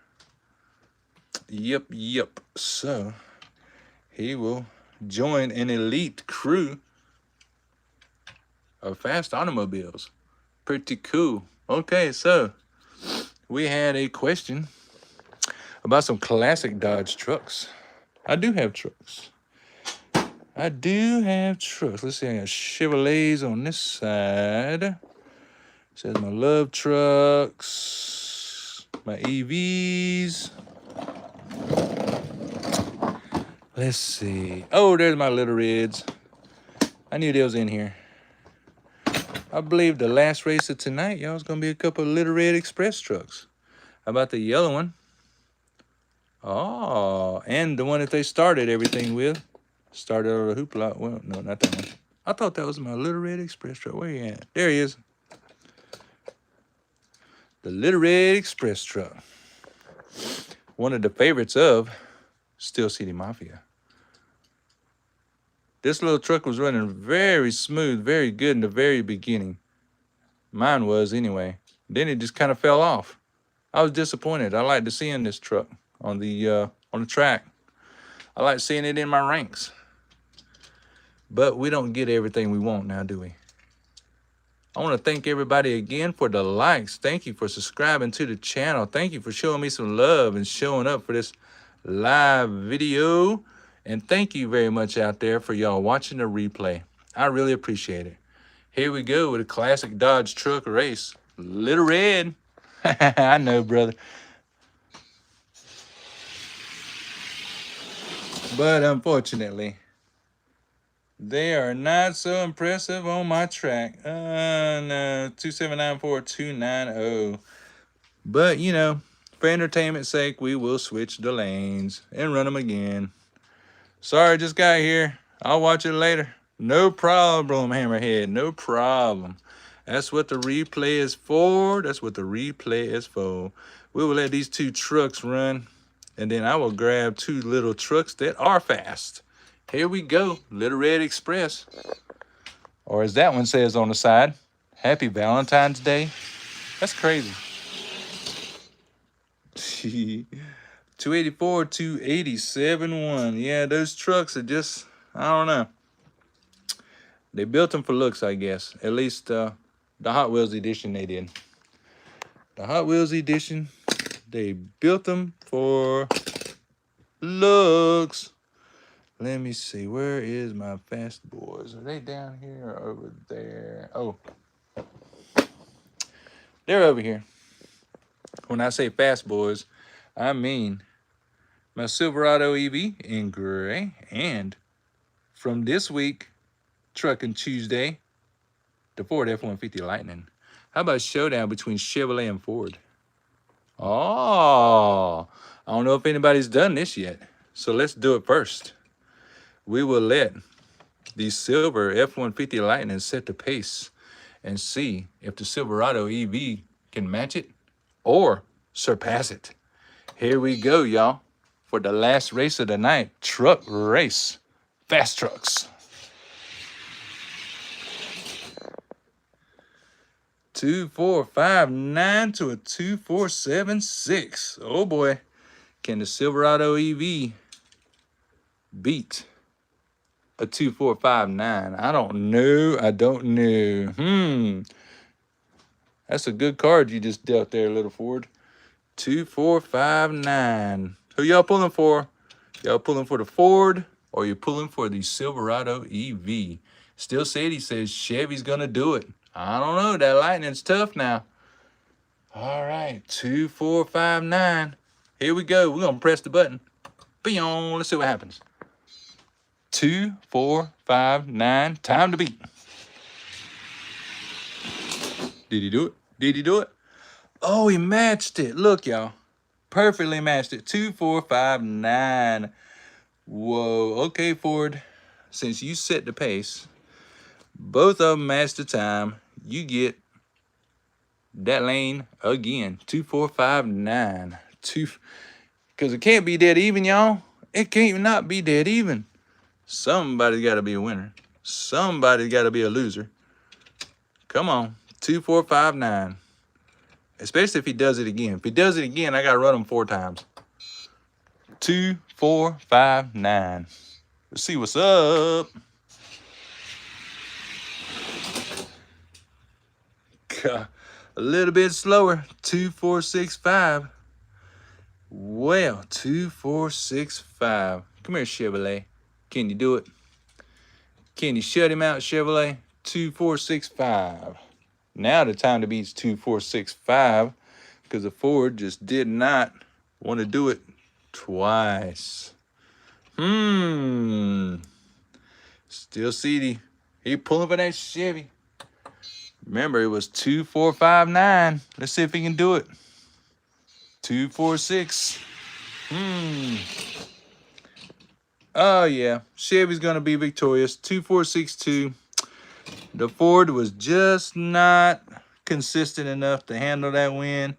Yep. So he will join an elite crew of fast automobiles. Pretty cool. Okay, so we had a question about some classic Dodge trucks. I do have trucks. Let's see, I got Chevrolets on this side. It says my love trucks, my EVs. Let's see. Oh, there's my Little Reds. I knew they was in here. I believe the last race of tonight, y'all, is going to be a couple of Little Red Express trucks. How about the yellow one? Oh, and the one that they started everything with. Started over the hoopla. Well, no, not that one. I thought that was my Little Red Express truck. Where you at? There he is. The Little Red Express truck. One of the favorites of Steel City Mafia. This little truck was running very smooth, very good in the very beginning. Mine was anyway. Then it just kind of fell off. I was disappointed. I like to seeing this truck on the track. I like seeing it in my ranks. But we don't get everything we want now, do we? I want to thank everybody again for the likes. Thank you for subscribing to the channel. Thank you for showing me some love and showing up for this live video. And thank you very much out there for y'all watching the replay. I really appreciate it. Here we go with a classic Dodge truck race. Little Red. I know, brother. But unfortunately, they are not so impressive on my track. No, 2794290. But, you know, for entertainment's sake, we will switch the lanes and run them again. Sorry, just got here. I'll watch it later. No problem, Hammerhead. No problem. That's what the replay is for. That's what the replay is for. We will let these two trucks run, and then I will grab two little trucks that are fast. Here we go. Little Red Express. Or as that one says on the side, Happy Valentine's Day. That's crazy. 284, 287, 1. Yeah, those trucks are just, I don't know. They built them for looks, I guess. At least the Hot Wheels edition they did. The Hot Wheels edition, they built them for looks. Let me see. Where is my fast boys? Are they down here or over there? Oh, they're over here. When I say fast boys, I mean my Silverado EV in gray, and from this week, Trucking Tuesday, the Ford F-150 Lightning. How about showdown between Chevrolet and Ford? Oh, I don't know if anybody's done this yet, so let's do it first. We will let the silver F-150 Lightning set the pace and see if the Silverado EV can match it or surpass it. Here we go, y'all, for the last race of the night, truck race, fast trucks. 2459 to a 2476. Oh boy, can the Silverado EV beat a 2459? I don't know. That's a good card you just dealt there, little Ford. 2459. Who y'all pulling for? Y'all pulling for the Ford or you pulling for the Silverado EV? Still Sadie says Chevy's gonna do it. I don't know. That Lightning's tough now. All right, 2459. Here we go. We're gonna press the button. Bing. Let's see what happens. 2459. Time to beat. Did he do it? Did he do it? Oh, he matched it. Look, y'all. Perfectly matched it. 2459. Whoa. Okay, Ford. Since you set the pace, both of them matched the time. You get that lane again. 2459. Because it can't be dead even, y'all. It can't not be dead even. Somebody's got to be a winner. Somebody's got to be a loser. Come on. 2459. Especially if he does it again. If he does it again, I got to run him 4 times. 2459. Let's see what's up. A little bit slower. 2465. Well, 2465. Come here, Chevrolet. Can you do it? Can you shut him out, Chevrolet? 2465. Now the time to beat is 2465 because the Ford just did not want to do it twice. Still Seedy. He pulling for that Chevy. Remember, it was 2459. Let's see if he can do it. 246. Oh, yeah. Chevy's going to be victorious. 2462. The Ford was just not consistent enough to handle that win.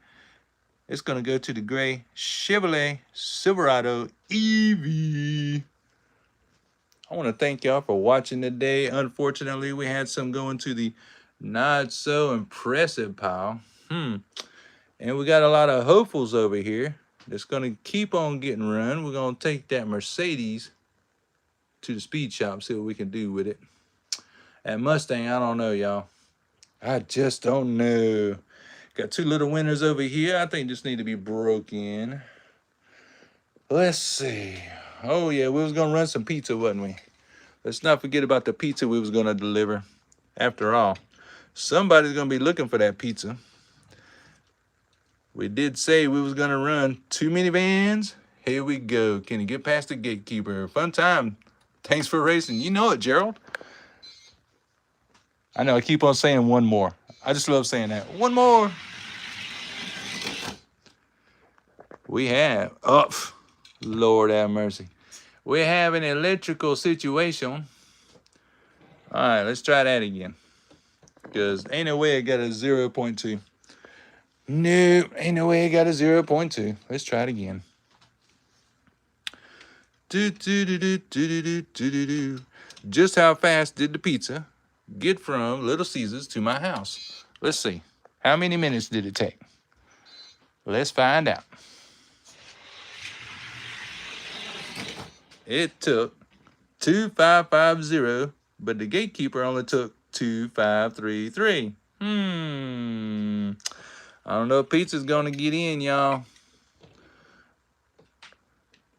It's going to go to the gray Chevrolet Silverado EV. I want to thank y'all for watching today. Unfortunately, we had some going to the not so impressive pile. And we got a lot of hopefuls over here that's going to keep on getting run. We're going to take that Mercedes to the speed shop, see what we can do with it. At Mustang, I don't know, y'all. I just don't know. Got 2 little winners over here. I think just need to be broken. Let's see. Oh, yeah, we was going to run some pizza, wasn't we? Let's not forget about the pizza we was going to deliver. After all, somebody's going to be looking for that pizza. We did say we was going to run 2 minivans. Here we go. Can you get past the gatekeeper? Fun time. Thanks for racing. You know it, Gerald. I know I keep on saying one more. I just love saying that. One more. We have, Lord have mercy. We have an electrical situation. All right, let's try that again. Because ain't no way I got a 0.2. No, ain't no way I got a 0.2. Let's try it again. Just how fast did the pizza get from Little Caesars to my house? Let's see. How many minutes did it take? Let's find out. It took 2550, but the gatekeeper only took 2533. I don't know if pizza's gonna get in, y'all.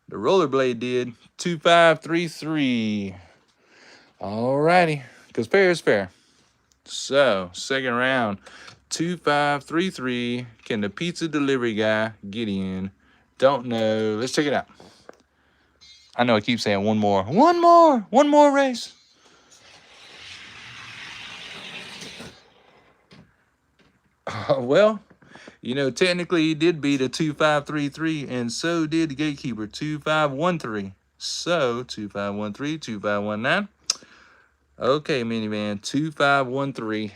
The rollerblade did 2533. Alrighty, because fair is fair. So, second round, 2533. Can the pizza delivery guy get in? Don't know. Let's check it out. I know I keep saying one more race. Well, you know, technically he did beat a 2533, and so did the gatekeeper 2513. So 2513, 2519. Okay, minivan 2513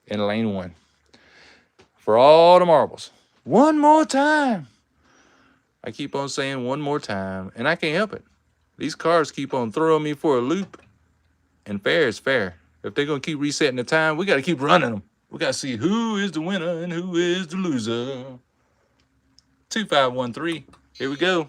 in lane 1 for all the marbles. One more time. I keep on saying one more time, and I can't help it. These cars keep on throwing me for a loop, and fair is fair. If they're gonna keep resetting the time, we gotta keep running them. We gotta see who is the winner and who is the loser. 2513. Here we go.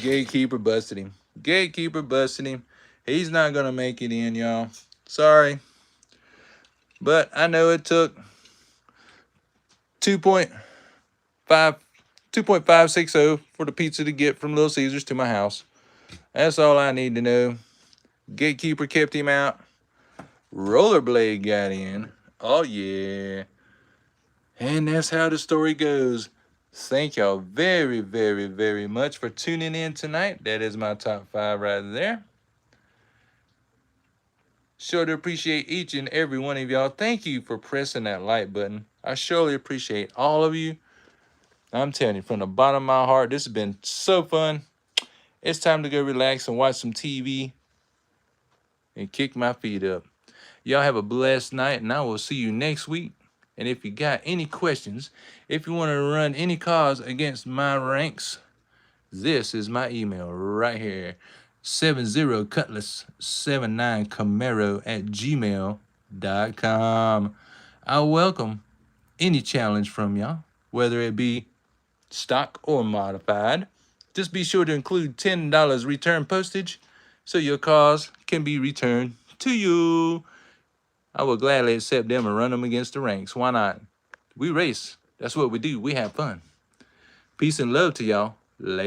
Gatekeeper busted him. Gatekeeper busted him. He's not gonna make it in, y'all. Sorry. But I know it took 2.560 for the pizza to get from Little Caesars to my house. That's all I need to know. Gatekeeper kept him out. Rollerblade got in. Oh, yeah. And that's how the story goes. Thank y'all very, very, very much for tuning in tonight. That is my top 5 right there. Sure to appreciate each and every one of y'all. Thank you for pressing that like button. I surely appreciate all of you. I'm telling you, from the bottom of my heart, this has been so fun. It's time to go relax and watch some TV and kick my feet up. Y'all have a blessed night, and I will see you next week. And if you got any questions, if you want to run any cause against my ranks, this is my email right here. 70cutlass79camaro@gmail.com. I welcome any challenge from y'all, whether it be stock or modified. Just be sure to include $10 return postage so your cars can be returned to you. I will gladly accept them and run them against the ranks. Why not? We race. That's what we do. We have fun. Peace and love to y'all. Later.